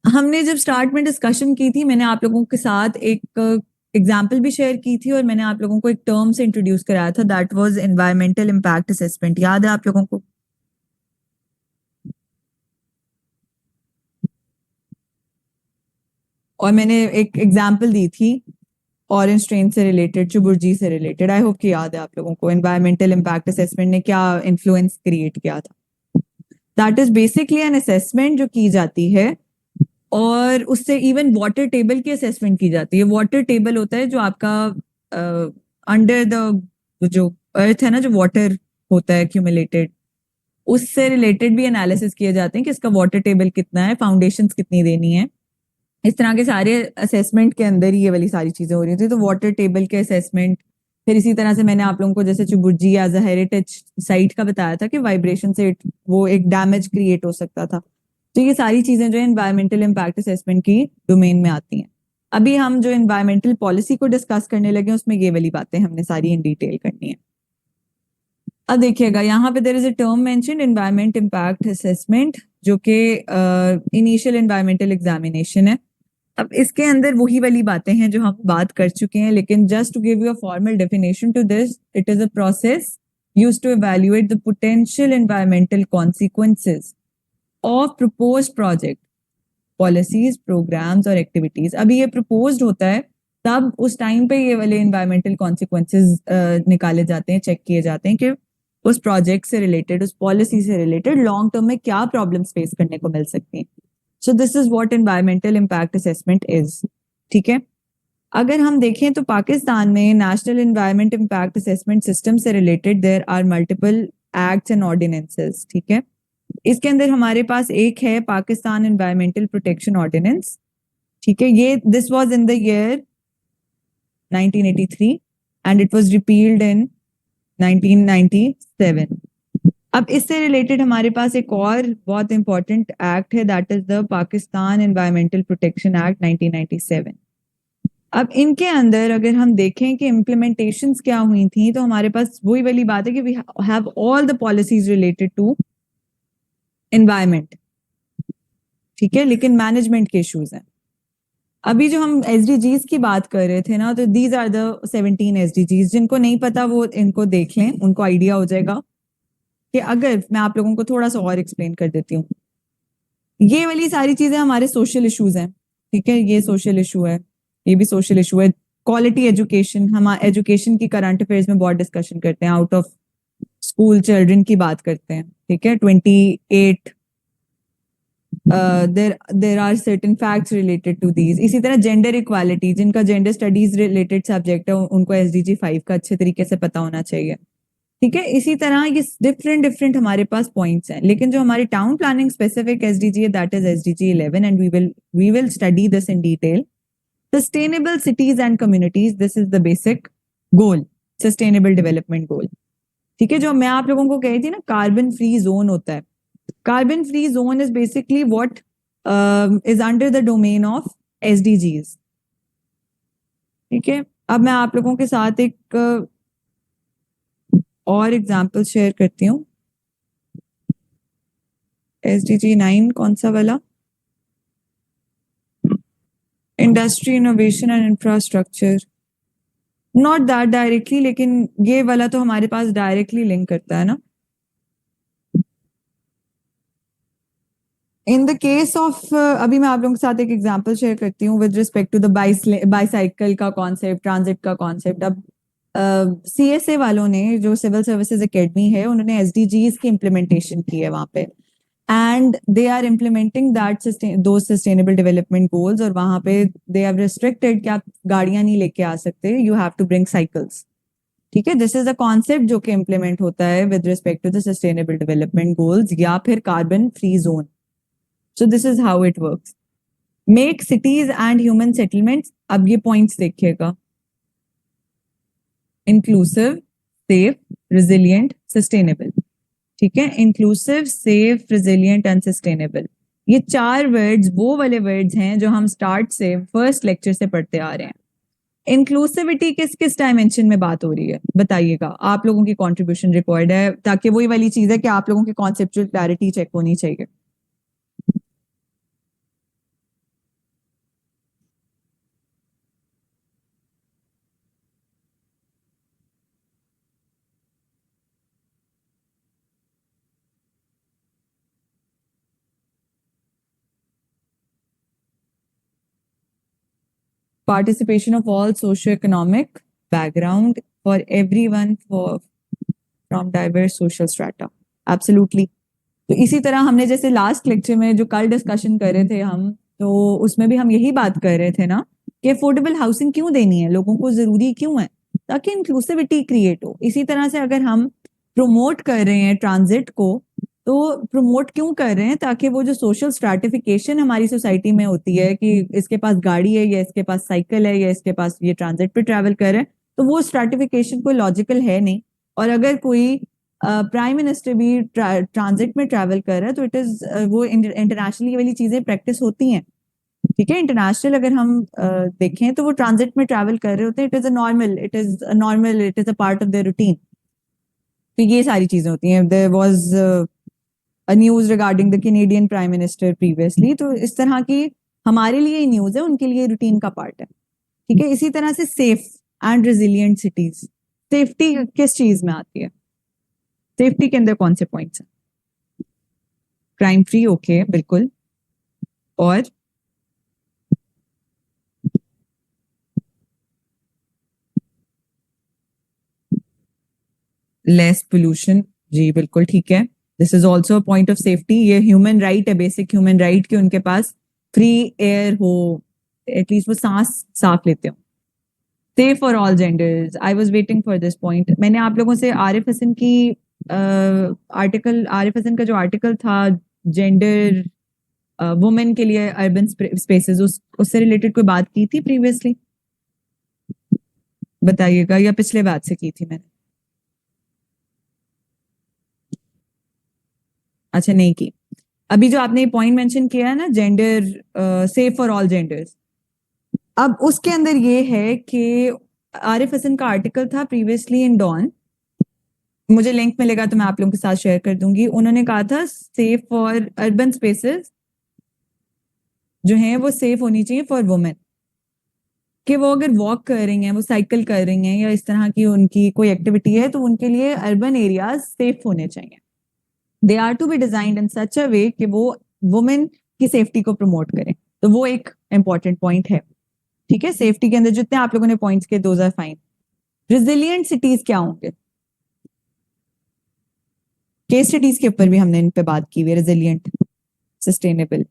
हमने जब स्टार्ट में डिस्कशन की थी मैंने आप लोगों के साथ एक एग्जाम्पल भी शेयर की थी और मैंने आप लोगों को एक टर्म से इंट्रोड्यूस कराया था, that was environmental impact assessment. याद है आप लोगों को? और मैंने एक एग्जाम्पल दी थी ऑरेंज ट्रेन से रिलेटेड, चुबुर्जी से रिलेटेड। आई होप कि याद है आप लोगों को एनवायरमेंटल इम्पैक्ट असेसमेंट ने क्या इन्फ्लुएंस क्रिएट किया था। That is basically an assessment जो की जाती है और उससे इवन वाटर टेबल की असेसमेंट की जाती है। वाटर टेबल होता है जो आपका अंडर द जो अर्थ है ना, जो वाटर होता है एक्यूमुलेटेड, उससे रिलेटेड भी एनालिसिस किए जाते हैं कि इसका वाटर टेबल कितना है, फाउंडेशंस कितनी देनी है। इस तरह के सारे असेसमेंट के अंदर ही ये वाली सारी चीजें हो रही थी। तो वाटर टेबल के असेसमेंट, फिर इसी तरह से मैंने आप लोगों को जैसे Chauburji as a heritage site का बताया था कि वाइब्रेशन से वो एक डैमेज क्रिएट हो सकता था। तो ये सारी चीजें जो है एनवायरमेंटल इम्पैक्ट असेसमेंट की डोमेन में आती हैं। अभी हम जो एनवायरमेंटल पॉलिसी को डिस्कस करने लगे उसमें ये वाली बातें हमने सारी इन डिटेल करनी है। अब देखिएगा यहाँ पे there is a term mentioned, environment impact assessment, जो कि इनिशियल एनवायरमेंटल एग्जामिनेशन है। अब इसके अंदर वही वाली बातें हैं जो हम बात कर चुके हैं, लेकिन just to give you a formal definition to this, it is a process used to evaluate the potential environmental consequences of proposed project, policies, programs और activities। अभी ये proposed होता है तब उस टाइम पे ये वाले environmental consequences निकाले जाते हैं, चेक किए जाते हैं कि उस प्रोजेक्ट से रिलेटेड, उस पॉलिसी से रिलेटेड लॉन्ग टर्म में क्या प्रॉब्लम्स फेस करने को मिल सकती हैं। So this is what environmental impact assessment is, ठीक है। अगर हम देखें तो पाकिस्तान में national environment impact assessment system से related there are multiple acts and ordinances, ठीक है। इसके अंदर हमारे पास एक है पाकिस्तान एनवायरमेंटल प्रोटेक्शन ऑर्डिनेंस, ठीक है। ये this was in the year 1983 and it was repealed in 1997। अब इससे रिलेटेड हमारे पास एक और बहुत इंपॉर्टेंट एक्ट है, that is the Pakistan environmental protection act 1997। अब इनके अंदर अगर हम देखें कि इम्प्लीमेंटेशंस क्या हुई थी तो हमारे पास वही वाली बात है कि we have all the policies related to environment, ठीक है, लेकिन मैनेजमेंट के इश्यूज हैं। अभी जो हम एसडीजीज की बात कर रहे थे ना, तो दीज आर द 17 एसडीजीज। जिनको नहीं पता वो इनको देख लें, उनको आइडिया हो जाएगा। कि अगर मैं आप लोगों को थोड़ा सा और एक्सप्लेन कर देती हूँ, ये वाली सारी चीजें हमारे सोशल इश्यूज हैं, ठीक है। ये सोशल इशू है, ये भी सोशल इशू है। क्वालिटी एजुकेशन, हम एजुकेशन की करंट अफेयर्स में बहुत डिस्कशन करते हैं, आउट ऑफ स्कूल चिल्ड्रन की बात करते हैं, ठीक है। 28 there are certain facts related to these. इसी तरह जेंडर इक्वालिटी, जिनका जेंडर स्टडीज रिलेटेड सब्जेक्ट है उनको एसडीजी 5 का अच्छे तरीके से पता होना चाहिए, ठीक है। इसी तरह ये डिफरेंट डिफरेंट हमारे पास पॉइंट्स हैं, लेकिन जो हमारी टाउन प्लानिंग स्पेसिफिक एसडीजी है that is SDG 11 and we will study this in detail. Sustainable cities and communities, this is the basic goal, sustainable development goal, ठीक है। जो मैं आप लोगों को कही थी ना कार्बन फ्री जोन होता है, carbon free zone is basically what is under the domain of SDGs, ठीक है। अब मैं आप लोगों के साथ एक और एग्जाम्पल शेयर करती हूँ। एसडीजी 9 कौन सा वाला? Industry, innovation and infrastructure, not that directly, लेकिन ये वाला तो हमारे पास डायरेक्टली लिंक करता है ना. इन द केस ऑफ अभी मैं आप लोगों के साथ एक एग्जांपल शेयर करती हूँ with respect to the bicycle का कॉन्सेप्ट, ट्रांजिट का कॉन्सेप्ट. अब सीएसए वालों ने, जो सिविल सर्विसेज एकेडमी है, उन्होंने एसडीजीज की इम्प्लीमेंटेशन की है वहां पे, and they are implementing that दो सस्टेनेबल डेवलपमेंट गोल्स. और वहां पे दे हैव रिस्ट्रिक्टेड कि आप गाड़ियां नहीं लेके आ सकते, you have to bring cycles. ठीक है, दिस इज अ कॉन्सेप्ट जो कि इम्प्लीमेंट होता है with respect to the sustainable development goals या फिर carbon free zone. So this is how it works. Make cities and human settlements. अब ये points देखिएगा. Inclusive, safe, resilient, sustainable. ठीक है, inclusive, safe, resilient and sustainable. ये 4 words वो वाले words हैं जो हम start से first lecture से पढ़ते आ रहे हैं. इंक्लूसिविटी किस किस डायमेंशन में बात हो रही है बताइएगा. आप लोगों की कंट्रीब्यूशन रिक्वायर्ड है, ताकि वही वाली चीज है कि आप लोगों की कॉन्सेप्चुअल क्लैरिटी चेक होनी चाहिए. Participation of all socio-economic background for everyone from diverse social strata. Absolutely. तो इसी तरह हमने जैसे लास्ट लेक्चर में जो कल डिस्कशन कर रहे थे हम, तो उसमें भी हम यही बात कर रहे थे ना कि अफोर्डेबल हाउसिंग क्यों देनी है लोगों को, जरूरी क्यों है, ताकि इंक्लूसिविटी क्रिएट हो. इसी तरह से अगर हम प्रोमोट कर रहे हैं ट्रांजिट को, तो प्रमोट क्यों कर रहे हैं, ताकि वो जो सोशल स्ट्रैटिफिकेशन हमारी सोसाइटी में होती है कि इसके पास गाड़ी है या इसके पास साइकिल है या इसके पास ये ट्रांजिट पे ट्रैवल कर रहे हैं, तो वो स्ट्रैटिफिकेशन कोई लॉजिकल है नहीं. और अगर कोई प्राइम मिनिस्टर भी ट्रांजिट में ट्रैवल कर रहा है, तो इट इज वो इंटरनेशनली वाली चीजें प्रैक्टिस होती हैं. ठीक है, इंटरनेशनल अगर हम देखें तो वो ट्रांजिट में ट्रैवल कर रहे होते हैं. It is a part of their routine. तो ये सारी चीजें होती हैं. There was a news regarding the Canadian Prime Minister previously. तो इस तरह की हमारे लिए न्यूज है, उनके लिए रूटीन का पार्ट है. ठीक है, इसी तरह से safe and resilient cities. Safety किस चीज में आती है? सेफ्टी के अंदर कौन से पॉइंट्स हैं? क्राइम फ्री, ओके, बिल्कुल. और लेस पोल्यूशन, जी बिल्कुल ठीक है. This is also a point of safety. ये ह्यूमन राइट है, बेसिक ह्यूमन राइट, कि उनके पास फ्री एयर हो, एटलीस्ट वो सांस साफ लेते हो. Safe for all genders. I was waiting for this point. मैंने आप लोगों से आरिफ हसन की आरिफ हसन का जो आर्टिकल था जेंडर वुमेन के लिए अर्बन स्पेसेस, उससे रिलेटेड कोई बात की थी प्रीवियसली? बताइएगा, या पिछले बात से की थी मैंने? अच्छा, नहीं की. अभी जो आपने पॉइंट मेंशन किया है ना, gender safe for all genders, अब उसके अंदर ये है कि आरिफ हसन का आर्टिकल था प्रीवियसली इन डॉन, मुझे लिंक मिलेगा तो मैं आप लोगों के साथ शेयर कर दूंगी. उन्होंने कहा था सेफ फॉर अर्बन स्पेसेस जो हैं वो सेफ होनी चाहिए फॉर वुमेन, कि वो अगर वॉक कर रही हैं, वो साइकिल कर रही हैं, या इस तरह की उनकी कोई एक्टिविटी है, तो उनके लिए अर्बन एरियाज सेफ होने चाहिए. They are to be designed in such a way कि वो वुमेन की सेफ्टी को प्रमोट करें. तो वो एक इंपॉर्टेंट पॉइंट है. ठीक है, सेफ्टी के अंदर जितने आप लोगों ने पॉइंट्स के, those are fine. Resilient cities क्या होंगे? केस स्टडीज के ऊपर भी हमने इन पे बात की हुई है. Resilient, sustainable.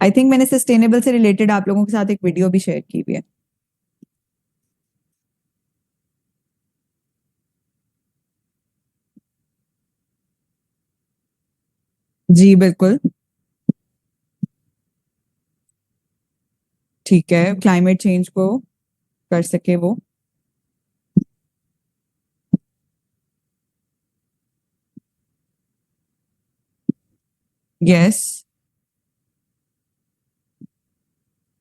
आई थिंक मैंने सस्टेनेबल से रिलेटेड आप लोगों के साथ एक वीडियो भी शेयर की हुई है. जी बिल्कुल, ठीक है, क्लाइमेट चेंज को कर सके वो. Yes,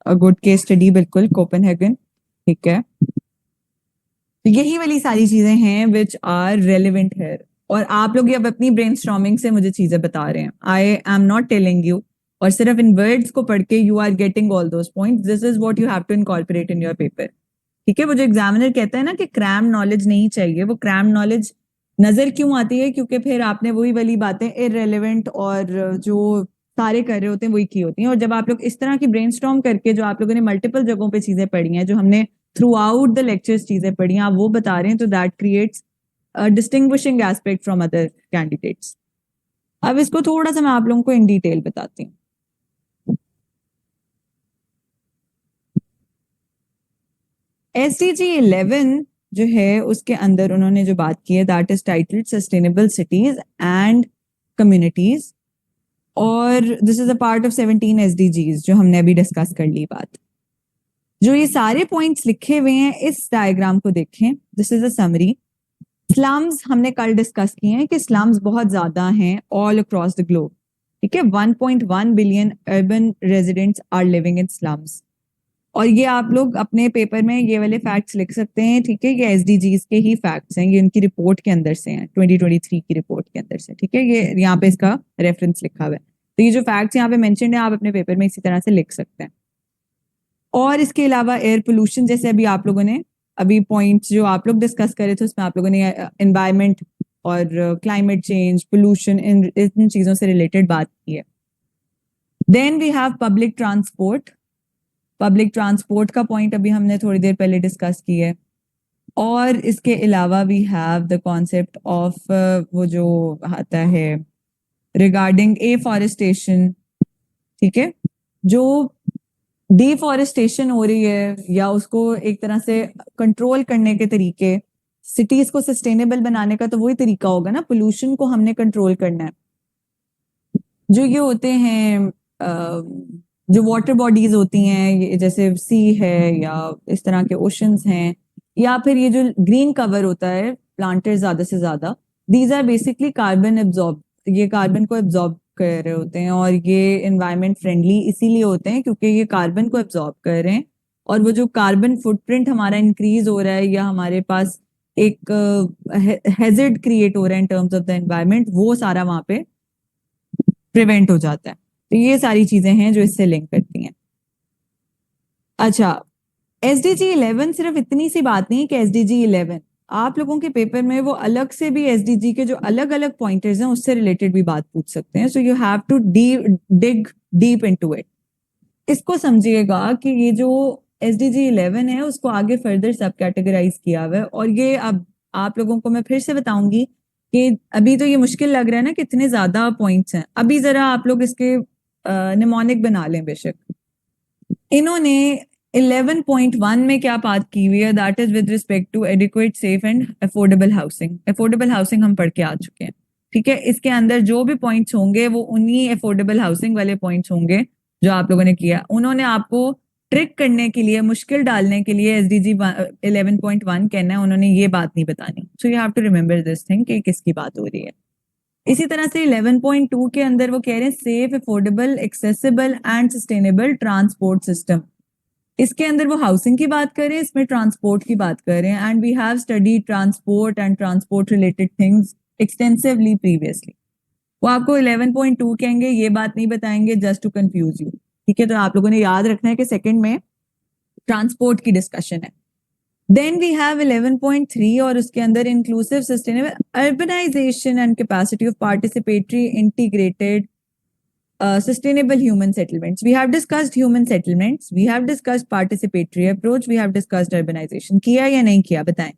a good case study, बिल्कुल, कोपेनहेगन. ठीक है, तो यही वाली सारी चीजें हैं विच आर रेलिवेंट है. और आप लोग ये अब अपनी ब्रेनस्टॉर्मिंग से मुझे चीजें बता रहे हैं. I am not telling you. और सिर्फ इन वर्ड्स को पढ़ के you are getting all those points, this is what you have to incorporate in your paper. ठीक है, वो जो एग्जामिनर कहता है ना कि क्रैम नॉलेज नहीं चाहिए, वो क्रैम नॉलेज नजर क्यों आती है, क्योंकि फिर आपने वही वाली बातें इररेलेवेंट और जो सारे कर रहे होते हैं वही की होती हैं। और जब आप लोग इस तरह की ब्रेनस्टॉर्म करके, जो आप लोगों ने मल्टीपल जगहों पे चीजें पढ़ी हैं, जो हमने थ्रू आउट द लेक्चर्स चीजें पढ़ी हैं, आप वो बता रहे हैं, तो that creates distinguishing aspect from other candidates. अब इसको थोड़ा सा मैं आप लोगों को इन डिटेल बताती हूँ। SDG 11 जो है उसके अंदर उन्होंने जो बात की है, that is titled sustainable cities and communities, और this is a part of 17 SDGs जो हमने अभी डिस्कस कर ली बात। जो ये सारे पॉइंट्स लिखे हुए हैं इस डायग्राम को देखें, this is a summary. Slums हमने कल डिस्कस किए हैं कि स्लम्स बहुत ज्यादा हैं ऑल अक्रॉस द ग्लोब। ठीक है, 1.1 billion urban residents are living in slums. और ये आप लोग अपने पेपर में ये वाले फैक्ट्स लिख सकते हैं। ठीक है, ये SDGs के ही फैक्ट्स हैं, ये उनकी रिपोर्ट के अंदर से हैं, 2023 की रिपोर्ट के अंदर से। ठीक है, ये यहाँ पे इसका रेफरेंस लिखा हुआ है। तो ये जो फैक्ट्स यहाँ पे मेंशन्ड है, आप अपने पेपर में इसी तरह से लिख सकते हैं। और इसके अलावा एयर पोल्यूशन, जैसे अभी आप लोगों ने अभी पॉइंट्स जो आप लोग डिस्कस कर रहे थे उसमें आप लोगों ने एनवायरमेंट और क्लाइमेट चेंज, पोल्यूशन, इन चीजों से रिलेटेड बात की है। Then we have public transport. Public transport का पॉइंट अभी हमने थोड़ी देर पहले डिस्कस की है। और इसके अलावा we have the concept of वो जो आता है रिगार्डिंग एफॉरेस्टेशन। ठीक है, जो डिफॉरेस्टेशन हो रही है या उसको एक तरह से कंट्रोल करने के तरीके, सिटीज को सस्टेनेबल बनाने का तो वही तरीका होगा ना, पोल्यूशन को हमने कंट्रोल करना है। जो ये होते हैं जो वाटर बॉडीज होती हैं, जैसे सी है या इस तरह के ओशंस हैं, या फिर ये जो ग्रीन कवर होता है प्लांटेड ज्यादा से ज्यादा, these are basically carbon absorb, ये कार्बन को एब्जॉर्ब कर रहे होते हैं। और ये एनवायरमेंट फ्रेंडली इसीलिए होते हैं क्योंकि ये कार्बन को एब्जॉर्ब कर रहे हैं। और वो जो कार्बन फुटप्रिंट हमारा इंक्रीज हो रहा है या हमारे पास एक हैजर्ड क्रिएट हो रहा है इन टर्म्स ऑफ द एनवायरमेंट, वो सारा वहां पे प्रिवेंट हो जाता है। तो ये सारी चीजें हैं जो इससे लिंक करती हैं। अच्छा, SDG 11 सिर्फ इतनी सी बात नहीं कि SDG 11, आप लोगों के पेपर में वो अलग से भी SDG के जो अलग अलग पॉइंटर्स हैं उससे रिलेटेड भी बात पूछ सकते हैं। So you have to dig deep into it. इसको समझिएगा कि ये जो SDG 11 है उसको आगे फर्दर सब कैटेगराइज किया हुआ है। और ये अब आप लोगों को मैं फिर से बताऊंगी कि अभी तो ये मुश्किल लग रहा है ना कि इतने ज्यादा पॉइंट्स हैं। अभी जरा आप लोग इसके निमोनिक बना लें बेशक। इन्होंने 11.1 में क्या बात की हुई है, that is with respect to adequate, safe and affordable housing. Affordable housing हम पढ़ के आ चुके हैं। ठीक है, इसके अंदर जो भी पॉइंट्स होंगे वो उन्हीं अफोर्डेबल हाउसिंग वाले पॉइंट्स होंगे जो आप लोगों ने किया। उन्होंने आपको ट्रिक करने के लिए, मुश्किल डालने के लिए SDG 11.1 कहना है, उन्होंने ये बात नहीं बतानी। So you have to remember this thing कि किसकी बात हो रही है। इसी तरह से 11.2 के अंदर वो कह रहे हैं safe, affordable, accessible and sustainable transport system. इसके अंदर वो हाउसिंग की बात कर रहे हैं, इसमें ट्रांसपोर्ट की बात कर रहे हैं। And we have studied transport and transport related things extensively previously. वो आपको 11.2 कहेंगे, ये बात नहीं बताएंगे जस्ट टू कंफ्यूज यू। ठीक है, तो आप लोगों ने याद रखना है कि सेकंड में ट्रांसपोर्ट की डिस्कशन है। देन वी हैव 11.3 और उसके अंदर inclusive, sustainable, urbanisation and capacity of participatory integrated sustainable human settlements. We have discussed human settlements, we have discussed participatory approach, we have discussed urbanization. किया या नहीं किया बताएं।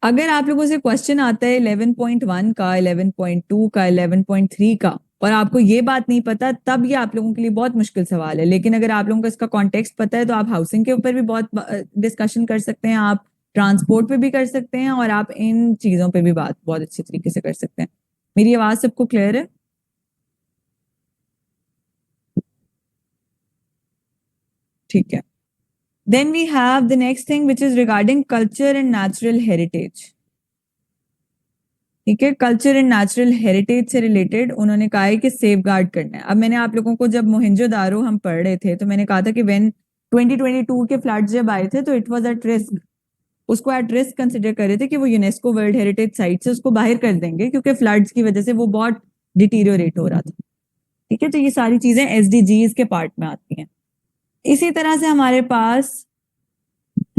अगर आप लोगों से क्वेश्चन आता है 11.1 का, 11.2 का, 11.3 का, और आपको ये बात नहीं पता, तब ये आप लोगों के लिए बहुत मुश्किल सवाल है। लेकिन अगर आप लोगों को इसका कॉन्टेक्स्ट पता है तो आप हाउसिंग के ऊपर भी बहुत डिस्कशन कर सकते हैं, आप ट्रांसपोर्ट पे भी कर सकते हैं, और आप इन चीजों पे भी बात बहुत अच्छे तरीके से कर सकते हैं। मेरी आवाज सबको क्लियर है? ठीक है। Then we have the next thing which is regarding culture and natural heritage. ठीक है, कल्चर एंड नेचुरल हेरिटेज से रिलेटेड उन्होंने कहा है कि सेफ गार्ड करना है। अब मैंने आप लोगों को जब मोहनजोदारो हम पढ़ रहे थे तो मैंने कहा था कि व्हेन 2022 के फ्लड्स जब आए थे तो इट वाज एट रिस्क। उसको एट रिस्क कंसिडर कर रहे थे कि वो यूनेस्को वर्ल्ड हेरिटेज साइट से उसको बाहर कर देंगे क्योंकि फ्लड्स की वजह से वो बहुत डिटीरियोरेट हो रहा था। ठीक है, तो ये सारी चीजें एसडीजीज के पार्ट में आती हैं। इसी तरह से हमारे पास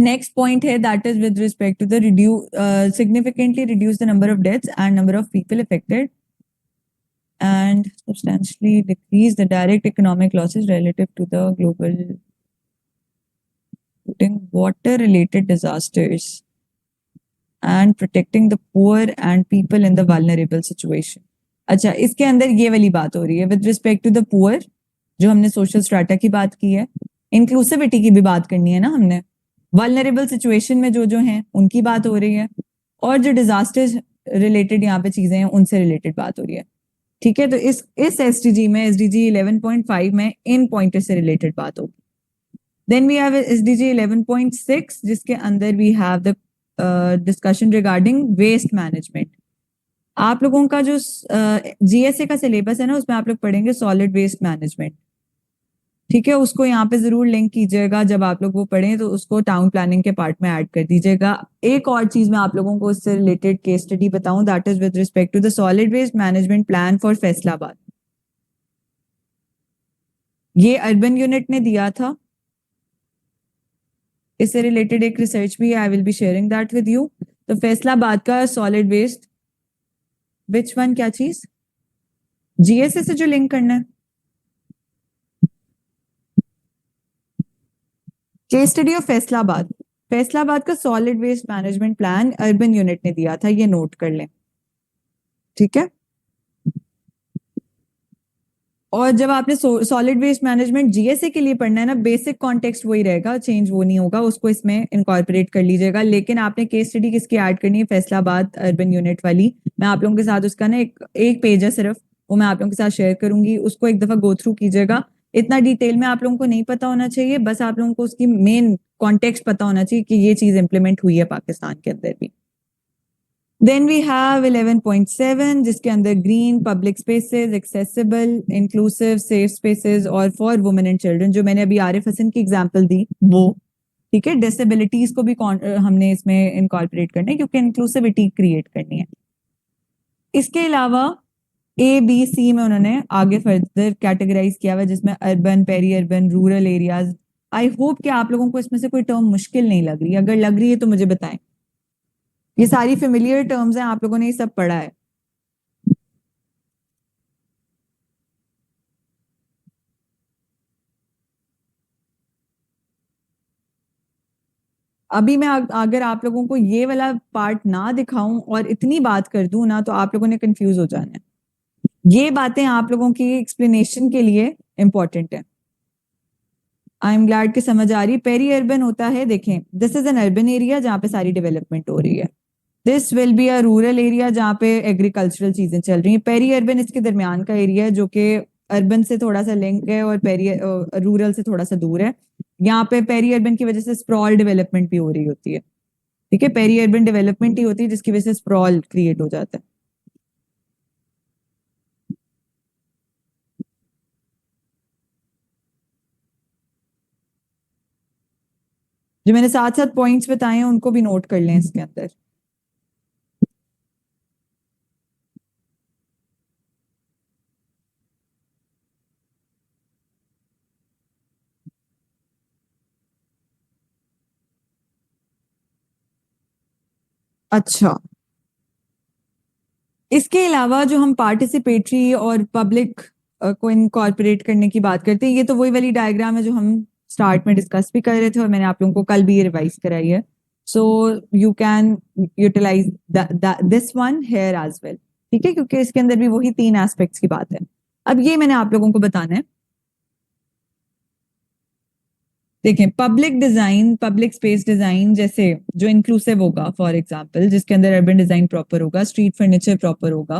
नेक्स्ट पॉइंट है that is with respect to the significantly reduce the number of deaths and number of people affected and substantially decrease the direct economic losses relative to the global water related disasters and protecting the poor and people in the vulnerable situation. अच्छा, इसके अंदर ये वाली बात हो रही है with respect to the poor, जो हमने सोशल स्ट्रेटा की बात की है, इंक्लूसिविटी की भी बात करनी है ना हमने, वल्नरेबल सिचुएशन में जो जो हैं उनकी बात हो रही है, और जो डिजास्टर्स रिलेटेड यहाँ पे चीजें हैं उनसे रिलेटेड बात हो रही है। ठीक है, तो इस एसडीजी में एसडीजी 11.5 में इन पॉइंटर से रिलेटेड बात होगी। देन वी हैव एसडीजी 11.6 जिसके अंदर we have the discussion regarding waste management. आप लोगों का जो जीएसए का सिलेबस है ना उसमें आप लोग पढ़ेंगे सॉलिड वेस्ट मैनेजमेंट। ठीक है, उसको यहाँ पे जरूर लिंक कीजिएगा, जब आप लोग वो पढ़ें तो उसको टाउन प्लानिंग के पार्ट में ऐड कर दीजिएगा। एक और चीज मैं आप लोगों को उससे रिलेटेड केस स्टडी बताऊं, that is with respect to the solid waste management plan for Faisalabad. ये अर्बन यूनिट ने दिया था, इससे रिलेटेड एक रिसर्च भी, I will be sharing that with you. तो फैसलाबाद का सॉलिड वेस्ट विच वन, क्या चीज, जीएसए से जो लिंक करना है, case study of Faisalabad. Faisalabad का solid waste management plan urban unit ने दिया था, ये नोट कर लें। ठीक है, और जब आपने सॉलिड वेस्ट मैनेजमेंट जीएसए के लिए पढ़ना है ना, बेसिक कॉन्टेक्स्ट वही रहेगा, चेंज वो नहीं होगा, उसको इसमें इनकॉर्पोरेट कर लीजिएगा। लेकिन आपने केस स्टडी किसकी ऐड करनी है, फैसलाबाद अर्बन यूनिट वाली। मैं आप लोगों के साथ उसका ना एक पेज है सिर्फ, वो मैं आप लोगों के साथ शेयर करूंगी, उसको एक दफा गो थ्रू कीजिएगा। इतना डिटेल में आप लोगों को नहीं पता होना चाहिए, बस आप लोगों को उसकी मेन कॉन्टेक्स्ट पता होना चाहिए कि ये चीज इंप्लीमेंट हुई है पाकिस्तान के अंदर भी। Then we have 11.7 जिसके अंदर green public spaces, accessible, inclusive, safe spaces और फॉर वुमेन एंड चिल्ड्रन, जो मैंने अभी आरिफ हसन की एग्जांपल दी वो। ठीक है, डिसेबिलिटीज को भी हमने इसमें इनकॉर्पोरेट करना है क्योंकि इंक्लूसिविटी क्रिएट करनी है। इसके अलावा ए बी सी में उन्होंने आगे फर्दर कैटेगराइज किया हुआ, जिसमें urban, peri urban, rural areas. I hope कि आप लोगों को इसमें से कोई टर्म मुश्किल नहीं लग रही, अगर लग रही है तो मुझे बताएं। ये सारी फेमिलियर टर्म्स हैं, आप लोगों ने ये सब पढ़ा है। अभी मैं अगर आप लोगों को ये वाला पार्ट ना दिखाऊं और इतनी बात कर दूं ना, तो आप लोगों ने कंफ्यूज हो जाना है। ये बातें आप लोगों की एक्सप्लेनेशन के लिए इंपॉर्टेंट है। आई एम ग्लैड कि समझ आ रही। पेरी अर्बन होता है, देखें, this is an urban area जहाँ पे सारी डेवलपमेंट हो रही है। This will be a rural area जहाँ पे एग्रीकल्चरल चीजें चल रही हैं। पेरी अर्बन इसके दरमियान का एरिया है जो कि अर्बन से थोड़ा सा लिंक है और पेरी रूरल से थोड़ा सा दूर है। यहाँ पे पेरी अर्बन की वजह से स्प्रॉल डेवलपमेंट भी हो रही होती है। ठीक है, पेरी अर्बन डेवलपमेंट ही होती है जिसकी वजह से स्प्रॉल क्रिएट हो जाता है। जो मैंने साथ साथ पॉइंट्स बताए हैं उनको भी नोट कर लें इसके अंदर। अच्छा, इसके अलावा जो हम पार्टिसिपेटरी और पब्लिक को इनकॉर्पोरेट करने की बात करते हैं, ये तो वही वाली डायग्राम है जो हम स्टार्ट में डिस्कस भी कर रहे थे और मैंने आप लोगों को कल भी ये रिवाइज कराई है। So you can utilise this one here as well. ठीक है, क्योंकि इसके अंदर भी वही 3 एस्पेक्ट्स की बात है। अब ये मैंने आप लोगों को बताना है। देखें, public design, public space design जैसे जो इंक्लूसिव होगा, फॉर एग्जांपल जिसके अंदर अर्बन डिजाइन प्रॉपर होगा, स्ट्रीट फर्नीचर प्रॉपर होगा,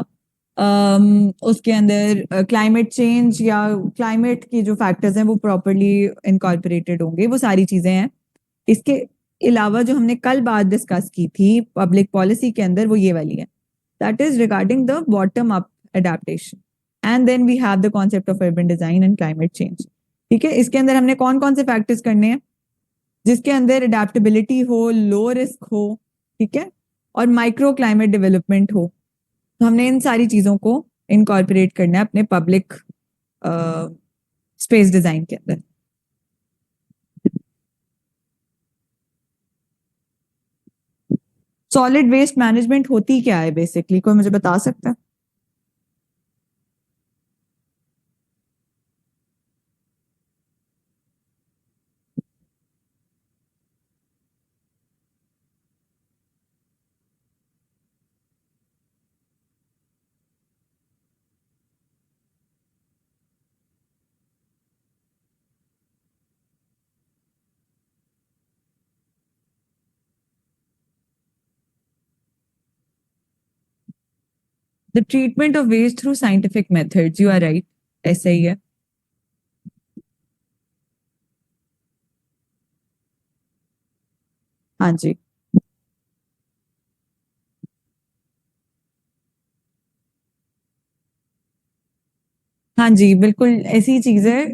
उसके अंदर क्लाइमेट चेंज या क्लाइमेट की जो फैक्टर्स हैं वो प्रॉपरली इनकॉर्पोरेटेड होंगे, वो सारी चीजें हैं। इसके अलावा जो हमने कल बात डिस्कस की थी पब्लिक पॉलिसी के अंदर, वो ये वाली है, that is regarding the bottom up adaptation. And then we have the concept of urban design and climate change. ठीक है, इसके अंदर हमने कौन कौन से फैक्टर्स करने हैं, जिसके अंदर अडेप्टेबिलिटी हो, लो रिस्क हो, ठीक है, और माइक्रो क्लाइमेट डेवलपमेंट हो। तो हमने इन सारी चीजों को इनकॉर्पोरेट करना है अपने पब्लिक स्पेस डिजाइन के अंदर। सॉलिड वेस्ट मैनेजमेंट होती क्या है बेसिकली, कोई मुझे बता सकता है? The treatment of waste through scientific methods, you are right, ऐसा ही है। हाँ जी, हाँ जी, बिल्कुल ऐसी चीज है।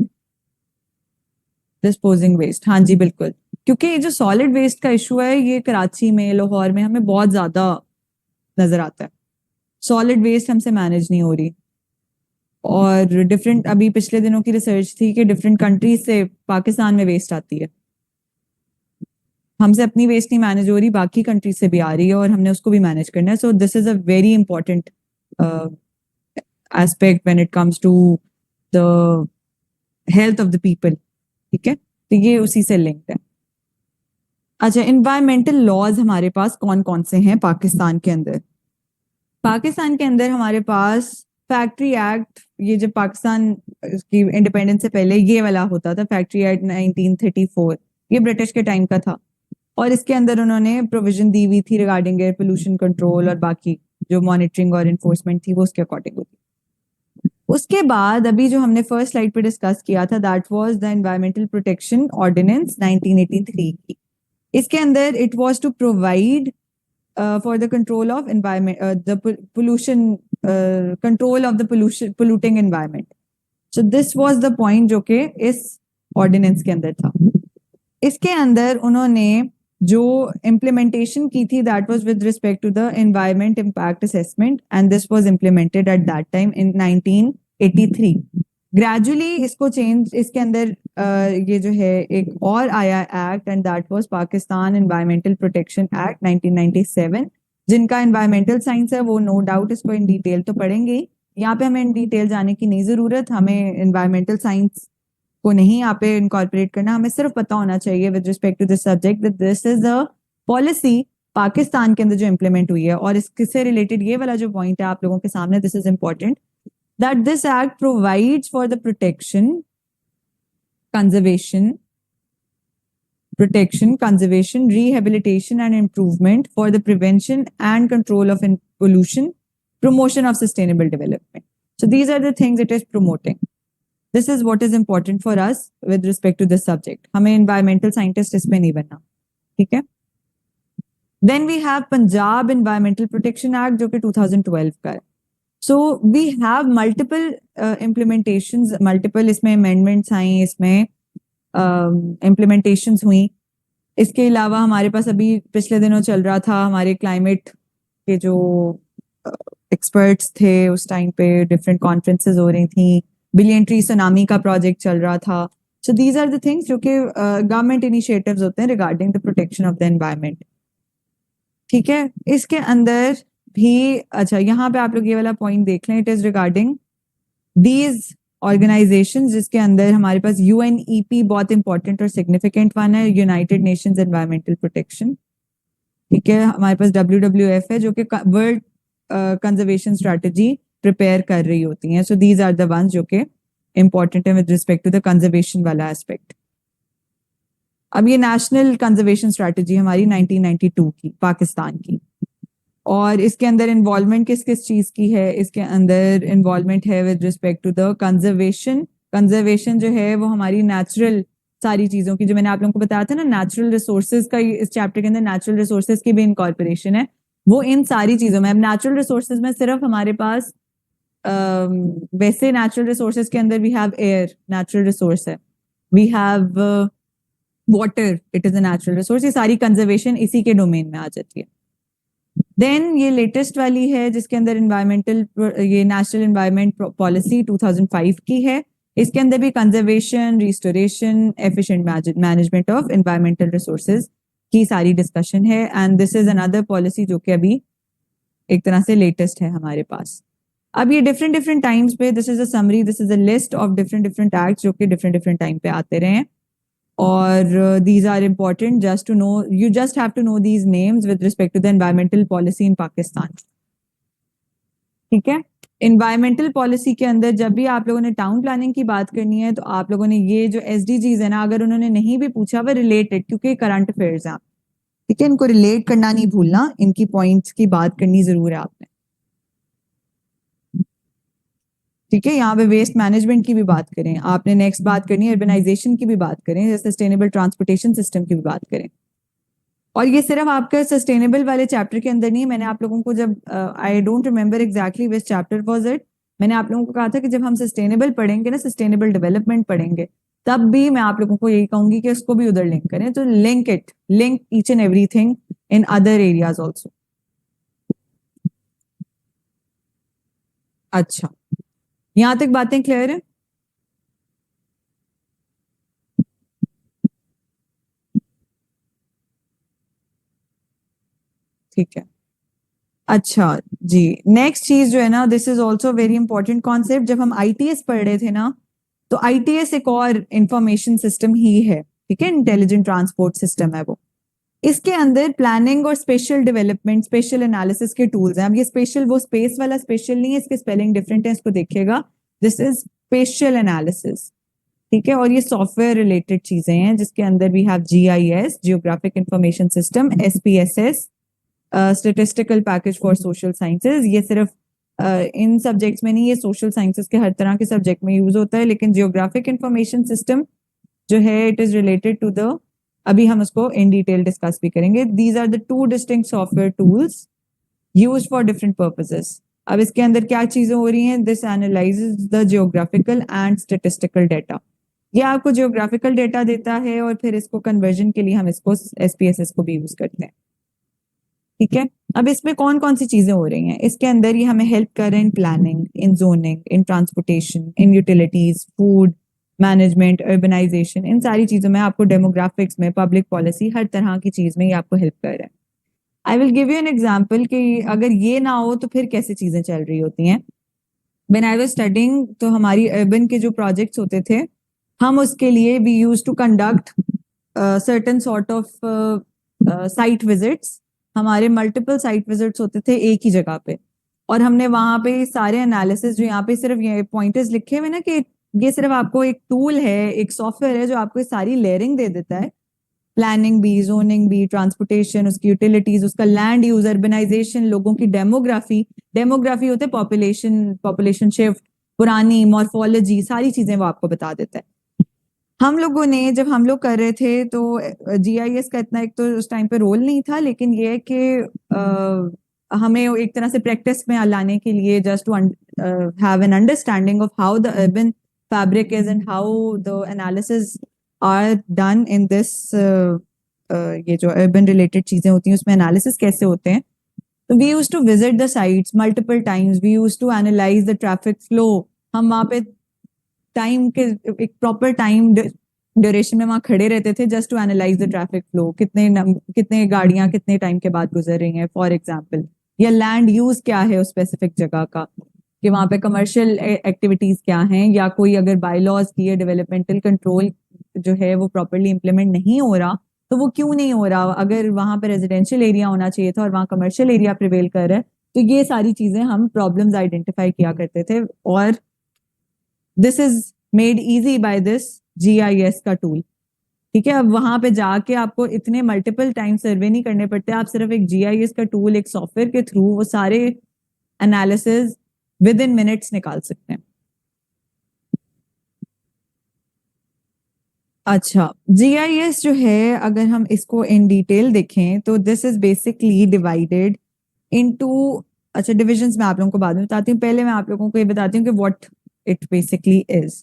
डिस्पोजिंग वेस्ट, हाँ जी बिल्कुल। क्योंकि ये जो सॉलिड वेस्ट का इशू है, ये कराची में, लाहौर में हमें बहुत ज्यादा नजर आता है। सॉलिड वेस्ट हमसे मैनेज नहीं हो रही। और डिफरेंट, अभी पिछले दिनों की रिसर्च थी कि डिफरेंट कंट्रीज से पाकिस्तान में वेस्ट आती है। हमसे अपनी वेस्ट नहीं मैनेज हो रही, बाकी कंट्रीज से भी आ रही है और हमने उसको भी मैनेज करना है। So this is a very important aspect when it comes to the health of the people, ठीक है, तो ये उसी से लिंक्ड है। अच्छा, इन्वायरमेंटल लॉज हमारे पास कौन कौन से हैं पाकिस्तान के अंदर? पाकिस्तान के अंदर हमारे पास फैक्ट्री एक्ट, ये जब पाकिस्तान की इंडिपेंडेंस से पहले ये वाला होता था, फैक्ट्री एक्ट 1934, ये ब्रिटिश के टाइम का था। और इसके अंदर उन्होंने प्रोविजन दी हुई थी रिगार्डिंग एयर पोल्यूशन कंट्रोल और बाकी जो मॉनिटरिंग और इन्फोर्समेंट थी वो उसके अकॉर्डिंग होती। उसके बाद अभी जो हमने फर्स्ट स्लाइड पे डिस्कस किया था, that was the environmental protection ordinance 1983 की। इसके अंदर it was to provide for the control of environment, the pollution, control of the polluting environment. So this was the point जो कि इस ordinance के अंदर था। इसके अंदर उन्होंने जो implementation की थी, that was with respect to the environment impact assessment, and this was implemented at that time in 1983. Gradually इसको चेंज, इसके अंदर ये जो है एक और आया act, and that was Pakistan environmental protection act 1997, जिनका एनवायरमेंटल साइंस है वो नो डाउट इसको इन डिटेल तो पढ़ेंगे ही। यहाँ पे हमें इन डिटेल जाने की नहीं जरूरत, हमें एनवायरमेंटल साइंस को नहीं यहाँ पे इनकॉर्पोरेट करना, हमें सिर्फ पता होना चाहिए with respect to this subject that this is a policy Pakistan के अंदर जो इम्प्लीमेंट हुई है। और इससे रिलेटेड ये वाला जो पॉइंट है आप लोगों के सामने, this is important, that this act provides for the protection, conservation, rehabilitation and improvement for the prevention and control of pollution, promotion of sustainable development. So these are the things it is promoting. This is what is important for us with respect to this subject. हमें environmental scientist इसमें नहीं बनना, ठीक है? Then we have Punjab Environmental Protection Act जो कि 2012 का है। So we have multiple implementations, multiple इसमें amendments आई, इसमें implementations हुई। इसके अलावा हमारे पास अभी पिछले दिनों चल रहा था, हमारे क्लाइमेट के जो एक्सपर्ट्स थे उस टाइम पे डिफरेंट कॉन्फ्रेंसेस हो रही थी, बिलियन ट्री सुनामी का प्रोजेक्ट चल रहा था। So these are the things जो कि गवर्नमेंट इनिशिएटिव्स होते हैं regarding the protection of the environment, ठीक है। इसके अंदर भी, अच्छा यहाँ पे आप लोग ये वाला पॉइंट देख लें, it is regarding these organisation, जिसके अंदर हमारे पास यूएनईपी बहुत इंपॉर्टेंट और सिग्निफिकेंट वन है, यूनाइटेड नेशंस एनवायरमेंटल प्रोटेक्शन, ठीक है। हमारे पास WWF है जो कि वर्ल्ड कंजर्वेशन स्ट्रेटजी प्रिपेयर कर रही होती हैं। So these are the ones जो कि इंपॉर्टेंट है with respect to the conservation वाला एस्पेक्ट। अब ये नेशनल कंजर्वेशन स्ट्रेटजी हमारी 1992 की, पाकिस्तान की, और इसके अंदर इन्वॉल्वमेंट किस किस चीज की है? इसके अंदर इन्वॉल्वमेंट है with respect to the conservation. Conservation जो है वो हमारी नेचुरल सारी चीजों की, जो मैंने आप लोगों को बताया था ना, नेचुरल रिसोर्सेज का, इस चैप्टर के अंदर नेचुरल रिसोर्सेज की भी इनकॉर्पोरेशन है, वो इन सारी चीजों में। अब नेचुरल रिसोर्सेज में सिर्फ हमारे पास वैसे नेचुरल रिसोर्सेज के अंदर we have air, natural resource है, we have water it is a natural resource, ये सारी कंजर्वेशन इसी के डोमेन में आ जाती है। देन ये लेटेस्ट वाली है जिसके अंदर इन्वायरमेंटल, ये नेशनल इन्वायरमेंट पॉलिसी 2005 की है, इसके अंदर भी conservation, restoration, efficient management of environmental resources की सारी डिस्कशन है। And this is another policy जो कि अभी एक तरह से लेटेस्ट है हमारे पास। अब ये डिफरेंट डिफरेंट टाइम्स पे, this is a summary, this is a list of different different acts जो कि डिफरेंट डिफरेंट टाइम पे आते रहे हैं। और these are important just to know, you just have to know these names with respect to the environmental policy in Pakistan. ठीक है, इन्वायरमेंटल पॉलिसी के अंदर जब भी आप लोगों ने टाउन प्लानिंग की बात करनी है तो आप लोगों ने ये जो SDGs है ना, अगर उन्होंने नहीं भी पूछा वो रिलेटेड, क्योंकि करंट अफेयर्स हैं, ठीक है, इनको रिलेट करना नहीं भूलना, इनकी पॉइंट्स की बात करनी जरूर है आपने। ठीक है, यहाँ पे वेस्ट मैनेजमेंट की भी बात करें आपने, नेक्स्ट बात करनी है अर्बनाइजेशन की भी बात करें, सस्टेनेबल ट्रांसपोर्टेशन सिस्टम की भी बात करें। और ये सिर्फ आपका सस्टेनेबल वाले चैप्टर के अंदर नहीं है, मैंने आप लोगों को जब I don't remember exactly which chapter was it, मैंने आप लोगों को कहा था कि जब हम सस्टेनेबल पढ़ेंगे ना, सस्टेनेबल डेवलपमेंट पढ़ेंगे, तब भी मैं आप लोगों को यही कहूंगी कि उसको भी उधर लिंक करें, तो link each and everything in other areas also. अच्छा, यहां तक बातें क्लियर है? ठीक है, अच्छा जी, नेक्स्ट चीज जो है ना, this is also very important concept. जब हम ITS पढ़ रहे थे ना, तो ITS एक और इंफॉर्मेशन सिस्टम ही है, ठीक है, इंटेलिजेंट ट्रांसपोर्ट सिस्टम है वो। इसके अंदर प्लानिंग और स्पेशल डेवलपमेंट, स्पेशल एनालिसिस के टूल्स हैं। अब ये स्पेशल वो स्पेस वाला स्पेशल नहीं है, इसके स्पेलिंग डिफरेंट है, इसको देखिएगा, दिस इज स्पेशल एनालिसिस, ठीक है। और ये सॉफ्टवेयर रिलेटेड चीजें हैं जिसके अंदर भी have GIS, geographic information system, SPSS, statistical package for social sciences. ये सिर्फ इन सब्जेक्ट्स में नहीं, ये सोशल साइंसेज के हर तरह के सब्जेक्ट में यूज होता है, लेकिन जियोग्राफिक इंफॉर्मेशन सिस्टम जो है it is related to the, अभी हम उसको इन डिटेल डिस्कस भी करेंगे। These are the two distinct software tools use for different purposes. अब इसके अंदर क्या चीजें हो रही हैं, this analyses the geographical and statistical data. ये आपको जियोग्राफिकल डेटा देता है और फिर इसको कन्वर्जन के लिए हम इसको SPSS को भी यूज करते हैं, ठीक है। अब इसमें कौन कौन सी चीजें हो रही हैं, इसके अंदर ये हमें हेल्प कर रहे हैं in planning, in zoning, in transportation, in utilities, food management, urbanization, इन सारी चीजों में आपको, डेमोग्राफिक्स में, पब्लिक पॉलिसी, हर तरह की चीज में ये आपको हेल्प कर रहा है। आई will give you an example कि अगर ये ना हो तो फिर कैसे चीजें चल रही होती हैं। व्हेन आई वाज स्टडिंग, तो हमारी अर्बन के जो प्रोजेक्ट्स होते थे, हम उसके लिए we use to conduct certain sort of site visits. हमारे मल्टीपल साइट विजिट्स होते थे एक ही जगह पे, और हमने वहां पे सारे एनालिसिस, जो यहाँ पे सिर्फ ये पॉइंटर्स लिखे हुए ना, कि ये सिर्फ आपको एक टूल है, एक सॉफ्टवेयर है जो आपको सारी लेयरिंग दे देता है, प्लानिंग भी, जोनिंग भी, ट्रांसपोर्टेशन, उसकी यूटिलिटीज, उसका लैंड यूज, अर्बनाइजेशन, लोगों की डेमोग्राफी, डेमोग्राफी होते हैं पॉपुलेशन शिफ्ट, पुरानी मॉर्फोलॉजी, सारी चीजें वो आपको बता देता है। हम लोगों ने, जब हम लोग कर रहे थे तो GIS का इतना एक तो उस टाइम पे रोल नहीं था, लेकिन ये है कि हमें एक तरह से प्रैक्टिस में लाने के लिए, just to have an understanding of how the urban fabric is and how the analysis are done in this, ये जो अर्बन रिलेटेड चीजें होती हैं उसमें एनालिसिस कैसे होते हैं। तो we use to visit the sites multiple times, we use to analyse the traffic flow. हम वहाँ पे टाइम के एक प्रॉपर टाइम ड्यूरेशन में वहां खड़े रहते थे, just to analyse the traffic flow, कितने गाड़ियां कितने टाइम के बाद गुजर रही हैं फॉर एग्जाम्पल, या लैंड यूज क्या है उस स्पेसिफिक जगह का, कि वहां पे कमर्शियल एक्टिविटीज क्या हैं, या कोई अगर बाई लॉज की है, डेवलपमेंटल कंट्रोल जो है वो प्रॉपरली इंप्लीमेंट नहीं हो रहा, तो वो क्यों नहीं हो रहा, अगर वहां पे रेजिडेंशियल एरिया होना चाहिए था और वहां कमर्शियल एरिया प्रिवेल कर रहा है। तो ये सारी चीजें हम प्रॉब्लम्स आइडेंटिफाई किया करते थे, और this is made easy by this GIS का टूल, ठीक है। अब वहां पे जाके आपको इतने मल्टीपल टाइम सर्वे नहीं करने पड़ते, आप सिर्फ एक GIS का टूल, एक सॉफ्टवेयर के थ्रू वो सारे एनालिसिस विद इन मिनट्स निकाल सकते हैं। अच्छा, GIS जो है, अगर हम इसको इन डिटेल देखें तो this is basically divided into, अच्छा डिविजन्स मैं आप लोगों को बाद में बताती हूँ, पहले मैं आप लोगों को ये बताती हूँ कि व्हाट इट बेसिकली इज।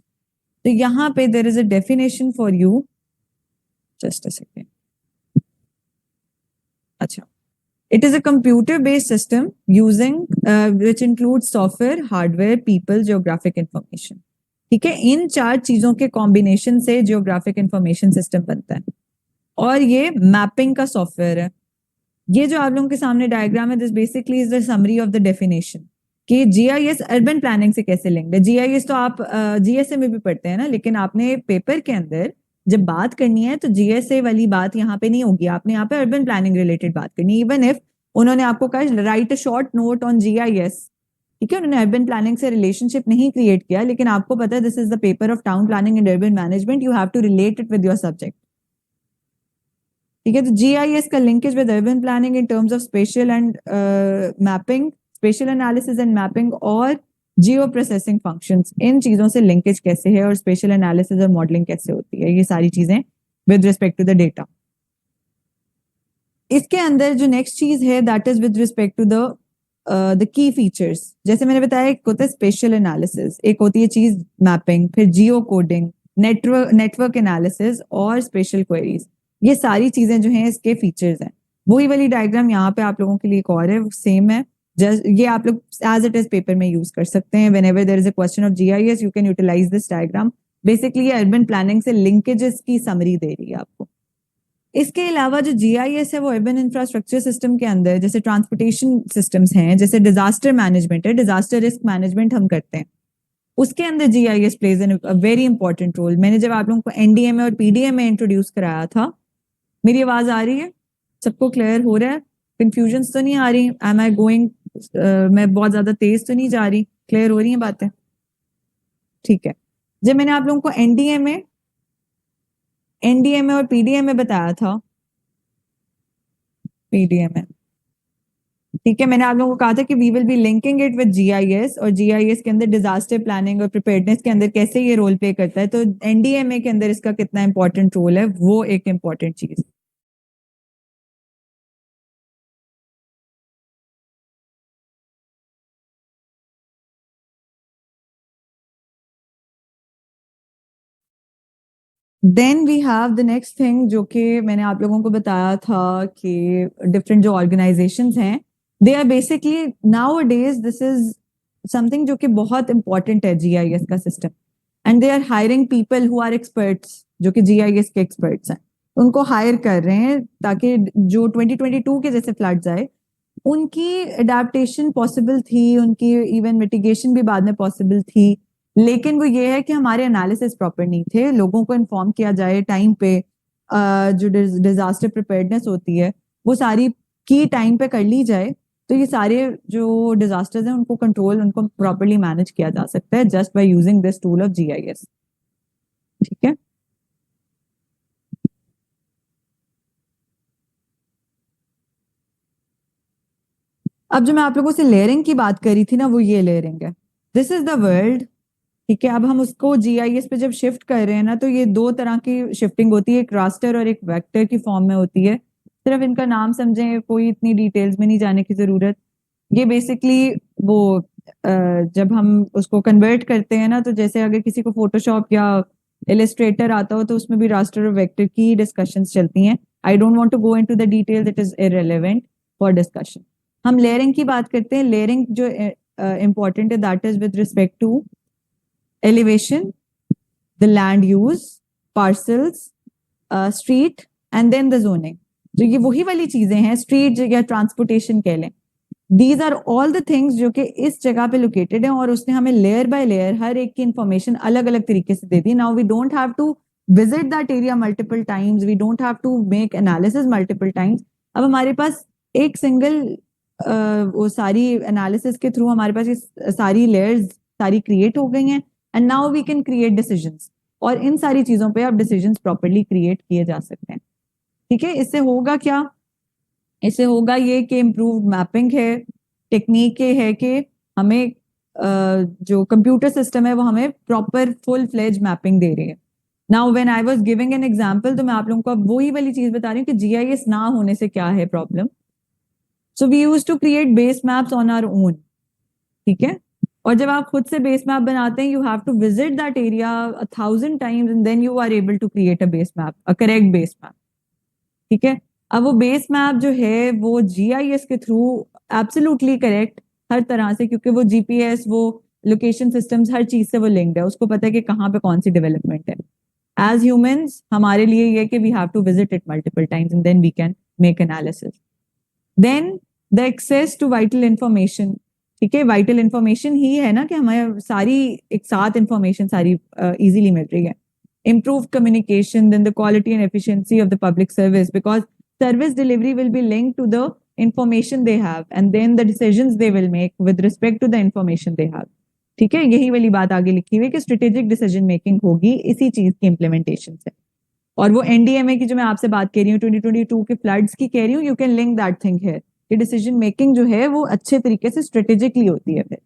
तो यहाँ पे there is a definition for you just a second. अच्छा, it is a computer based system using which includes software, hardware, people, geographic information। ठीक है, इन चार चीजों के कॉम्बिनेशन से जियोग्राफिक इंफॉर्मेशन सिस्टम बनता है और ये मैपिंग का सॉफ्टवेयर है। ये जो आप लोगों के सामने डायग्राम है, this basically is the summary of the definition कि जीआईएस अर्बन प्लानिंग से कैसे लिंक्ड है। जीआईएस तो आप जीएसए में भी पढ़ते हैं ना, लेकिन आपने पेपर के अंदर जब बात करनी है तो जीएसए वाली बात यहाँ पे नहीं होगी, आपने यहाँ पे अर्बन प्लानिंग रिलेटेड बात करनी है। इवन इफ उन्होंने आपको कहा write a short note on GIS, ठीक है, उन्होंने अर्बन प्लानिंग से रिलेशनशिप नहीं क्रिएट किया, लेकिन आपको पता है this is the paper of town planning and urban management, you have to relate it with your subject. ठीक है, तो जीआईएस का linkage with urban planning in terms of spatial and mapping, spatial analysis and mapping और जियो प्रोसेसिंग फंक्शंस, इन चीजों से लिंकेज कैसे है और स्पेशल एनालिसिस और मॉडलिंग कैसे होती है, ये सारी चीजें with respect to the data. इसके अंदर जो नेक्स्ट चीज है that is with respect to the key features. जैसे मैंने बताया, एक होता है स्पेशल एनालिसिस, एक होती है चीज मैपिंग, फिर जियो कोडिंग, नेटवर्क एनालिसिस और स्पेशल क्वेरीज। ये सारी चीजें जो हैं इसके फीचर्स हैं। वही वाली डायग्राम यहाँ पे आप लोगों के लिए एक और है, सेम है, ये आप लोग एज इट इज पेपर में यूज कर सकते हैं। Whenever there is a question of GIS you can utilise this diagram. Basically ये अर्बन प्लानिंग से लिंकेजेस की समरी दे रही है आपको। इसके अलावा जो जीआईएस है वो अर्बन इंफ्रास्ट्रक्चर सिस्टम के अंदर जैसे ट्रांसपोर्टेशन सिस्टम्स हैं, जैसे डिजास्टर मैनेजमेंट है, डिजास्टर रिस्क मैनेजमेंट हम करते हैं, उसके अंदर GIS plays an very important role. मैंने जब आप लोगों को एनडीएमए और पीडीएमए इंट्रोड्यूस कराया था, मेरी आवाज आ रही है, सबको क्लियर हो रहा है, कंफ्यूजन तो नहीं आ रही, एम आई गोइंग, मैं बहुत ज्यादा तेज तो नहीं जा रही, क्लियर हो रही है बातें? ठीक है, जब मैंने आप लोगों को एनडीएमए और पीडीएमए बताया था, पीडीएमए, ठीक है, मैंने आप लोगों को कहा था कि we will be linking it with GIS और जीआईएस के अंदर डिजास्टर प्लानिंग और प्रिपेयर्डनेस के अंदर कैसे ये रोल प्ले करता है, तो एनडीएमए के अंदर इसका कितना इंपॉर्टेंट रोल है वो एक इंपॉर्टेंट चीज। Then we have the next thing जो कि मैंने आप लोगों को बताया था कि डिफरेंट जो ऑर्गेनाइजेशंस हैं they are basically nowadays this is something जो कि बहुत इंपॉर्टेंट है जीआईएस का system, and they are hiring people who are experts, जो कि जीआईएस के एक्सपर्ट्स हैं, उनको हायर कर रहे हैं ताकि जो 2022 के जैसे फ्लड्स आए उनकी अडेप्टेशन पॉसिबल थी, उनकी इवन मिटिगेशन भी बाद में पॉसिबल थी, लेकिन वो ये है कि हमारे एनालिसिस प्रॉपर नहीं थे, लोगों को इन्फॉर्म किया जाए टाइम पे, जो डिजास्टर प्रिपेयर्डनेस होती है वो सारी की टाइम पे कर ली जाए, तो ये सारे जो डिजास्टर्स हैं उनको कंट्रोल, उनको प्रॉपरली मैनेज किया जा सकता है just by using this tool of GIS. ठीक है, अब जो मैं आप लोगों से लेयरिंग की बात करी थी ना, वो ये लेयरिंग है, दिस इज द वर्ल्ड। ठीक है, अब हम उसको जीआईएस पे जब शिफ्ट कर रहे हैं ना, तो ये दो तरह की शिफ्टिंग होती है, एक रास्टर और एक वेक्टर की फॉर्म में होती है। सिर्फ इनका नाम समझें, कोई इतनी डिटेल्स में नहीं जाने की जरूरत। ये बेसिकली वो जब हम उसको कन्वर्ट करते हैं ना, तो जैसे अगर किसी को फोटोशॉप या इलिस्ट्रेटर आता हो तो उसमें भी रास्टर और वेक्टर की डिस्कशंस चलती हैं। I don't want to go into the details, it is irrelevant for discussion. हम लेयरिंग की बात करते हैं। लेयरिंग जो इंपॉर्टेंट है that is with respect to elevation, the land use, parcels, street and then the zoning। जो ये वही वाली चीजें हैं, स्ट्रीट या ट्रांसपोर्टेशन कह लें, these are all the things जो कि इस जगह पे लोकेटेड है और उसने हमें लेयर बाय लेयर हर एक की इंफॉर्मेशन अलग अलग तरीके से दे दी। Now we don't have to visit that area multiple times, we don't have to make analysis multiple times. अब हमारे पास एक सिंगल वो सारी एनालिसिस के थ्रू हमारे पास ये सारी लेयर्स सारी क्रिएट हो गई हैं, and now we can create decisions, और इन सारी चीजों पे अब डिसीजंस प्रॉपर्ली क्रिएट किए जा सकते हैं। ठीक है, इससे होगा क्या, इससे होगा ये कि इम्प्रूव मैपिंग है, टेक्निक ये है कि हमें जो कंप्यूटर सिस्टम है वो हमें प्रॉपर फुल फ्लेज मैपिंग दे रही है। Now when I was giving an example, तो मैं आप लोगों को अब वही वाली चीज बता रही हूँ कि जीआईएस ना होने से क्या है problem. So we used to create base maps on our own. ठीक है, और जब आप खुद से बेस मैप बनाते हैं, you have to visit that area 1,000 times and then you are able to create a base map, a correct base map. ठीक है, अब वो बेस मैप जो है वो जीआईएस के थ्रू एब्सोल्युटली करेक्ट हर तरह से, क्योंकि वो जीपीएस, वो लोकेशन सिस्टम्स, हर चीज से वो लिंक्ड है, उसको पता है कि कहाँ पे कौन सी डेवलपमेंट है। एज ह्यूमंस हमारे लिए ये कि we have to visit it multiple times and then we can make analysis. Then the access to vital information. ठीक है, वाइटल इंफॉर्मेशन ही है ना कि हमें सारी एक साथ इंफॉर्मेशन सारी इजीली मिल रही है। Improved communication, then the quality and efficiency of the public service, because service delivery will be linked to the information they have and then the decisions they will make with respect to the information they have. ठीक है, यही वाली बात आगे लिखी हुई है कि स्ट्रेटेजिक डिसीजन मेकिंग होगी इसी चीज की इंप्लीमेंटेशन से। और वो एनडीएमए की जो मैं आपसे बात कर रही हूँ 2022 के फ्लड्स की कह रही हूँ, you can link that thing है कि डिसीजन मेकिंग जो है वो अच्छे तरीके से स्ट्रेटेजिकली होती है फिर।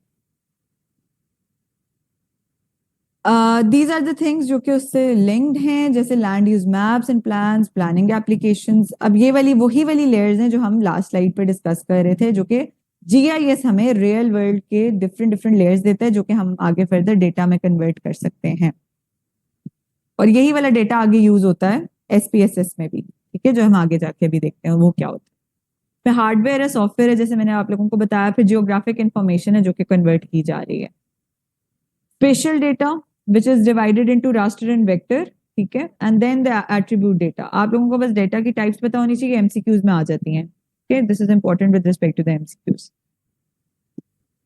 दीज आर द थिंग्स जो कि उससे लिंक्ड हैं, जैसे land use maps and plans, planning applications. अब ये वाली वही वाली लेयर्स हैं जो हम लास्ट स्लाइड पे डिस्कस कर रहे थे, जो कि जीआईएस हमें रियल वर्ल्ड के डिफरेंट डिफरेंट लेयर्स देता है, जो कि हम आगे फर्दर डेटा में कन्वर्ट कर सकते हैं। और यही वाला डेटा आगे यूज होता है एसपीएसएस में भी। ठीक है, जो हम आगे जाके भी देखते हैं वो क्या होता है। फिर हार्डवेयर है, सॉफ्टवेयर है, जैसे मैंने आप लोगों को बताया। फिर जियोग्राफिक इंफॉर्मेशन है जो कि कन्वर्ट की जा रही है। Spatial data which is divided into raster and vector. ठीक है, and then the attribute data. आप लोगों को बस डेटा की टाइप्स पता होनी चाहिए, एमसीक्यूज में आ जाती हैं। Okay, this is important with respect to the MCQs.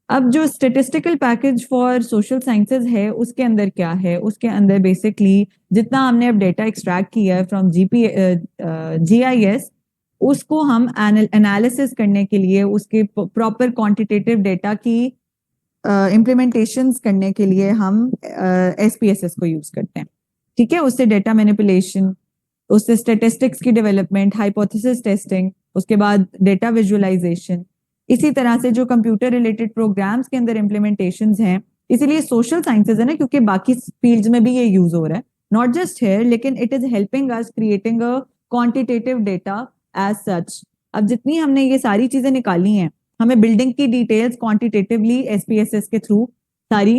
अब जो statistical package for social sciences है उसके अंदर क्या है, उसके अंदर बेसिकली जितना हमने अब डेटा एक्सट्रैक्ट किया है फ्रॉम जीआईएस, उसको हम एनालिसिस करने के लिए, उसके प्रॉपर क्वांटिटेटिव डेटा की इम्प्लीमेंटेशंस करने के लिए हम एसपीएसएस को यूज करते हैं। ठीक है, उससे डेटा मैनिपुलेशन, उससे स्टेटिस्टिक्स की डेवलपमेंट, हाइपोथेसिस टेस्टिंग, उसके बाद डेटा विजुअलाइजेशन, इसी तरह से जो कंप्यूटर रिलेटेड प्रोग्राम्स के अंदर इम्प्लीमेंटेशंस हैं। इसीलिए सोशल साइंसेज है ना, क्योंकि बाकी फील्ड्स में भी ये यूज हो रहा है, नॉट जस्ट हेयर, लेकिन it is helping us creating a quantitative data as such. अब जितनी हमने ये सारी चीजें निकाली हैं, हमें बिल्डिंग की डिटेल्स क्वांटिटेटिवली एसपीएसएस के थ्रू सारी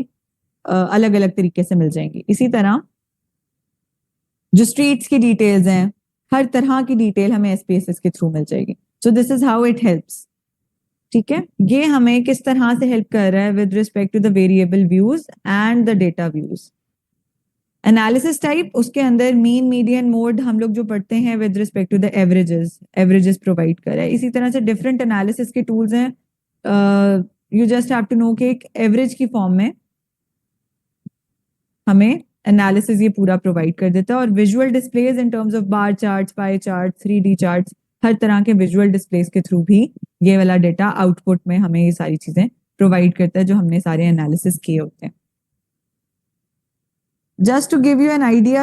अलग अलग तरीके से मिल जाएंगी। इसी तरह जो स्ट्रीट्स की डिटेल्स हैं, हर तरह की डिटेल हमें एसपीएसएस के थ्रू मिल जाएगी। सो this is how it helps. ठीक है, ये हमें किस तरह से हेल्प कर रहा है with respect to the variable views and the data views. Analysis type, उसके अंदर मीन, मीडियन, मोड हम लोग जो पढ़ते हैं with respect to the averages, averages provide कर रहा है। इसी तरह से डिफरेंट एनालिसिस के टूल्स हैं। You just have to know कि एक एवरेज की फॉर्म में हमें एनालिसिस ये पूरा प्रोवाइड कर देता है। और visual displays in terms of bar charts, pie chart, 3D charts, हर तरह के विजुअल डिस्प्लेस के थ्रू भी ये वाला डेटा आउटपुट में हमें ये सारी चीजें प्रोवाइड करता है जो हमने सारे एनालिसिस किए होते हैं। Just to give you an idea,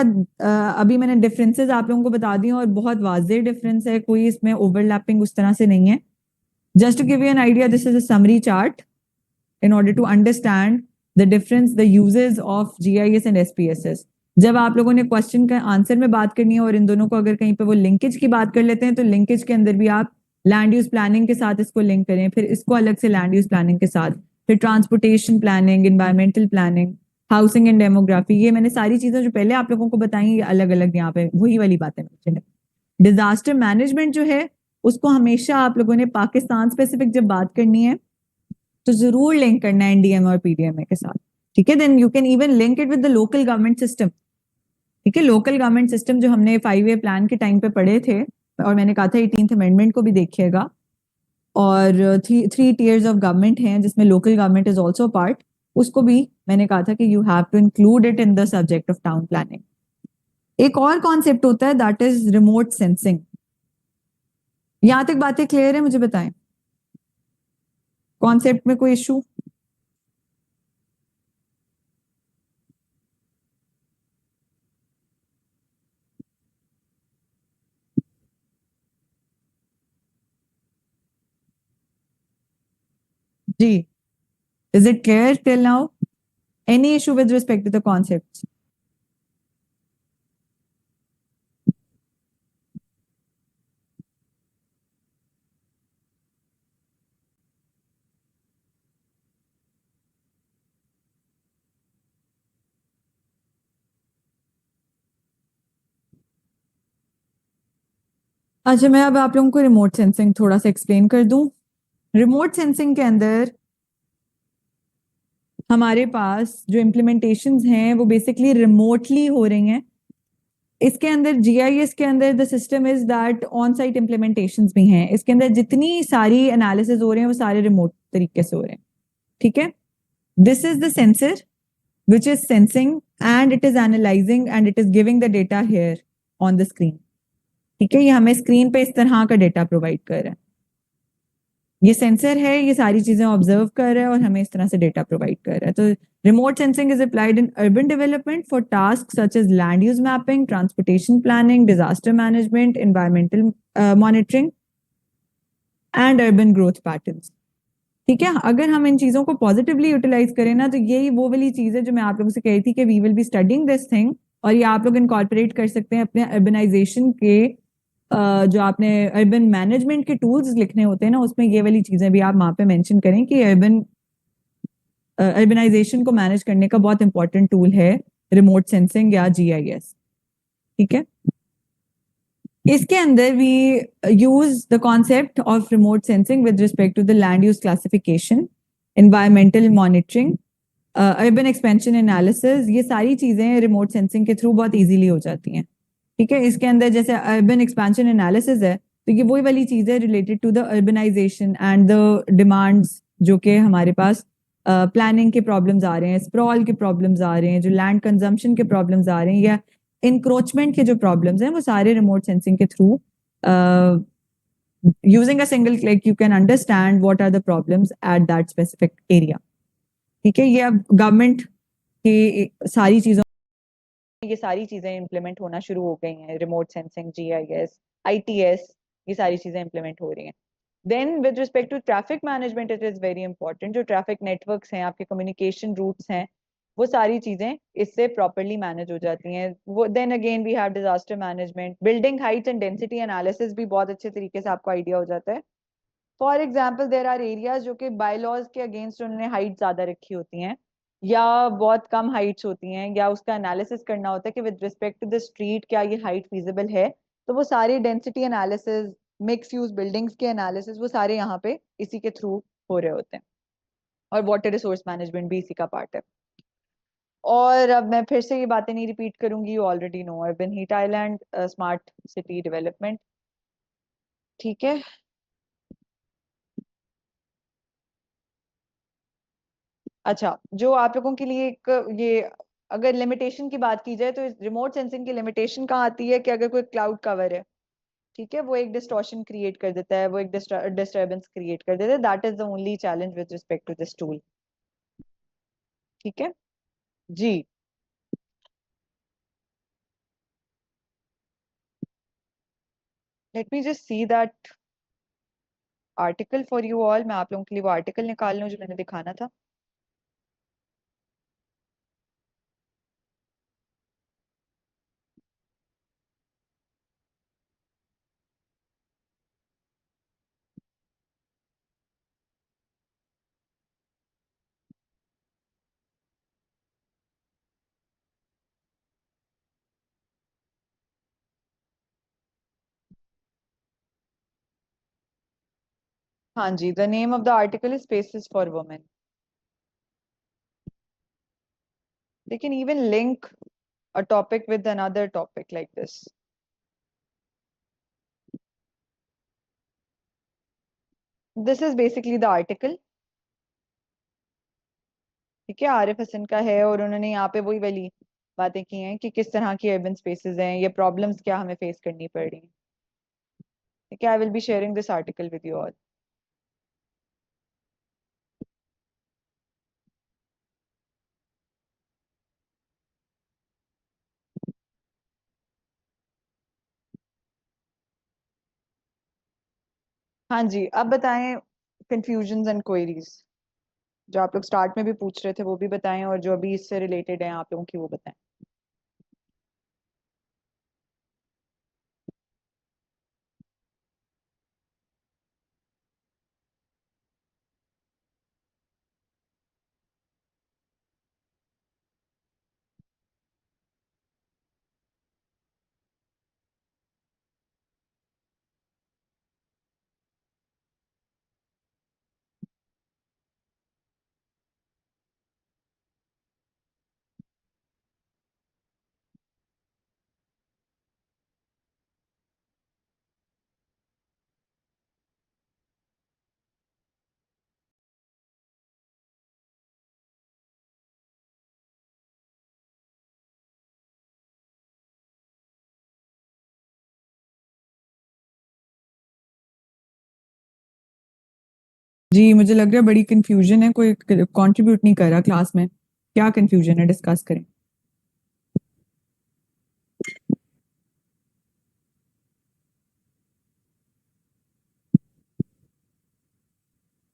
अभी मैंने डिफरेंसेस आप लोगों को बता दी और बहुत वाज़ेह डिफरेंस है, कोई इसमें ओवरलैपिंग उस तरह से नहीं है। Just to give you an idea, this is a summary chart in order to understand the difference, the uses of GIS and SPSS। जब आप लोगों ने क्वेश्चन का आंसर में बात करनी है और इन दोनों को अगर कहीं पे वो लिंकेज की बात कर लेते हैं, तो लिंकेज के अंदर भी आप लैंड यूज प्लानिंग के साथ इसको लिंक करें, फिर इसको अलग से लैंड यूज प्लानिंग के साथ, फिर transportation planning, environmental planning, housing and demography. ये मैंने सारी चीजें जो पहले आप लोगों को बताई, ये अलग अलग यहाँ पे वही वाली बातें मेंशन है। डिजास्टर मैनेजमेंट जो है उसको हमेशा आप लोगों ने पाकिस्तान स्पेसिफिक जब बात करनी है तो जरूर लिंक करना है एनडीएमए और पीडीएमए के साथ। ठीक है, then you can even link it with the local government system. ठीक है, लोकल गवर्नमेंट सिस्टम जो हमने 5 ईयर प्लान के टाइम पे पढ़े थे, और मैंने कहा था 18th अमेंडमेंट को भी देखिएगा। और थ्री टीयर्स ऑफ गवर्नमेंट हैं जिसमें local government is also part, उसको भी मैंने कहा था कि you have to include it in the subject of town planning. एक और कॉन्सेप्ट होता है दैट इज रिमोट सेंसिंग। यहां तक बातें क्लियर है? मुझे बताएं, कॉन्सेप्ट में कोई इशू? जी, is it clear till now? Any issue with respect to the concepts? अच्छा, मैं अब आप लोगों को रिमोट सेंसिंग थोड़ा सा एक्सप्लेन कर दूं। रिमोट सेंसिंग के अंदर हमारे पास जो इम्प्लीमेंटेशंस हैं वो बेसिकली रिमोटली हो रही हैं। इसके अंदर जीआईएस के अंदर the system is that on site implementations भी हैं। इसके अंदर जितनी सारी एनालिसिस हो रहे हैं वो सारे रिमोट तरीके से हो रहे हैं। ठीक है, this is the sensor which is sensing and it is analyzing and it is giving the data here on the screen. ठीक है, ये हमें स्क्रीन पे इस तरह का डेटा प्रोवाइड कर रहा है। ये सेंसर है, ये सारी चीजें ऑब्जर्व कर रहा है और हमें इस तरह से डेटा प्रोवाइड कर रहा है। तो remote sensing is applied in urban development for task such as land use mapping, transportation planning, disaster management, environmental monitoring and urban growth patterns. ठीक है, अगर हम इन चीजों को पॉजिटिवली यूटिलाइज करें ना, तो यही वो वाली चीज है जो मैं आप लोगों से कही थी कि we will be studying this thing, और ये आप लोग इनकॉर्पोरेट कर सकते हैं अपने अर्बनाइजेशन के जो आपने अर्बन मैनेजमेंट के टूल्स लिखने होते हैं ना, उसमें ये वाली चीजें भी आप वहां पे मेंशन करें कि अर्बनाइजेशन को मैनेज करने का बहुत इंपॉर्टेंट टूल है रिमोट सेंसिंग या जीआईएस। ठीक है, इसके अंदर we use the concept of remote sensing with respect to the land use classification, environmental monitoring, urban expansion analysis. ये सारी चीजें रिमोट सेंसिंग के थ्रू बहुत इजीली हो जाती हैं। ठीक है, इसके अंदर जैसे अर्बन एक्सपेंशन एनालिसिस है, तो ये वही वाली चीज है related to the urbanisation and the demands जो कि हमारे पास प्लानिंग के प्रॉब्लम्स आ रहे हैं, स्प्रॉल के प्रॉब्लम्स आ रहे हैं, जो लैंड कंजम्पशन के प्रॉब्लम्स आ रहे हैं, या इंक्रोचमेंट के जो प्रॉब्लम्स हैं, वो सारे रिमोट सेंसिंग के through using a single click you can understand what are the problems at that specific area. ठीक है, ये अब गवर्नमेंट की सारी चीजों, ये सारी चीजें इम्प्लीमेंट होना शुरू हो गई हैं। रिमोट सेंसिंग, जीआईएस, आईटीएस, ये सारी चीजें इम्प्लीमेंट हो रही हैं। Then with respect to traffic management, it is very important. जो ट्रैफिक नेटवर्क्स हैं, आपके कम्युनिकेशन रूट्स हैं, वो सारी चीजें इससे प्रॉपरली मैनेज हो जाती हैं। वो then again we have disaster management, building heights and density analysis भी बहुत अच्छे तरीके से आपको आइडिया हो जाता है। For example there are areas जो कि बायलॉज के अगेंस्ट उन्होंने हाइट ज्यादा रखी होती हैं, या बहुत कम हाइट्स होती हैं, या उसका एनालिसिस करना होता है कि with respect to the street क्या ये हाइट फीजिबल है। तो वो सारी density analysis, mix use buildings के एनालिसिस, वो सारे यहाँ पे इसी के थ्रू हो रहे होते हैं। और वाटर रिसोर्स मैनेजमेंट भी इसी का पार्ट है। और अब मैं फिर से ये बातें नहीं रिपीट करूंगी, you already know. Urban heat island, smart city development. ठीक है, अच्छा, जो आप लोगों के लिए एक ये, अगर लिमिटेशन की बात की जाए तो रिमोट सेंसिंग की लिमिटेशन कहाँ आती है कि अगर कोई क्लाउड कवर है, ठीक है, वो एक डिस्टॉर्शन क्रिएट कर देता है, वो एक डिस्टर्बेंस क्रिएट कर देता है। That is the only challenge with respect to this tool. ठीक है जी। Let me just see that article for you all. मैं आप लोगों के लिए वो आर्टिकल निकाल लूँ जो मैंने दिखाना था। हाँ जी, the name of the article is spaces for women. They can even link a topic with another topic like this. This is basically the article। ठीक है, आरिफ हसन का है, और उन्होंने यहाँ पे वही वाली बातें की हैं कि किस तरह की अर्बन स्पेसेस हैं, ये प्रॉब्लम्स क्या हमें फेस करनी पड़ रही हैं। ठीक है, I will be sharing this article with you all. हाँ जी, अब बताएं कंफ्यूजन एंड क्वेरीज। जो आप लोग स्टार्ट में भी पूछ रहे थे वो भी बताएं, और जो अभी इससे रिलेटेड है आप लोगों की वो बताएं। जी मुझे लग रहा है बड़ी कंफ्यूजन है, कोई कंट्रीब्यूट नहीं कर रहा क्लास में। क्या कंफ्यूजन है, डिस्कस करें।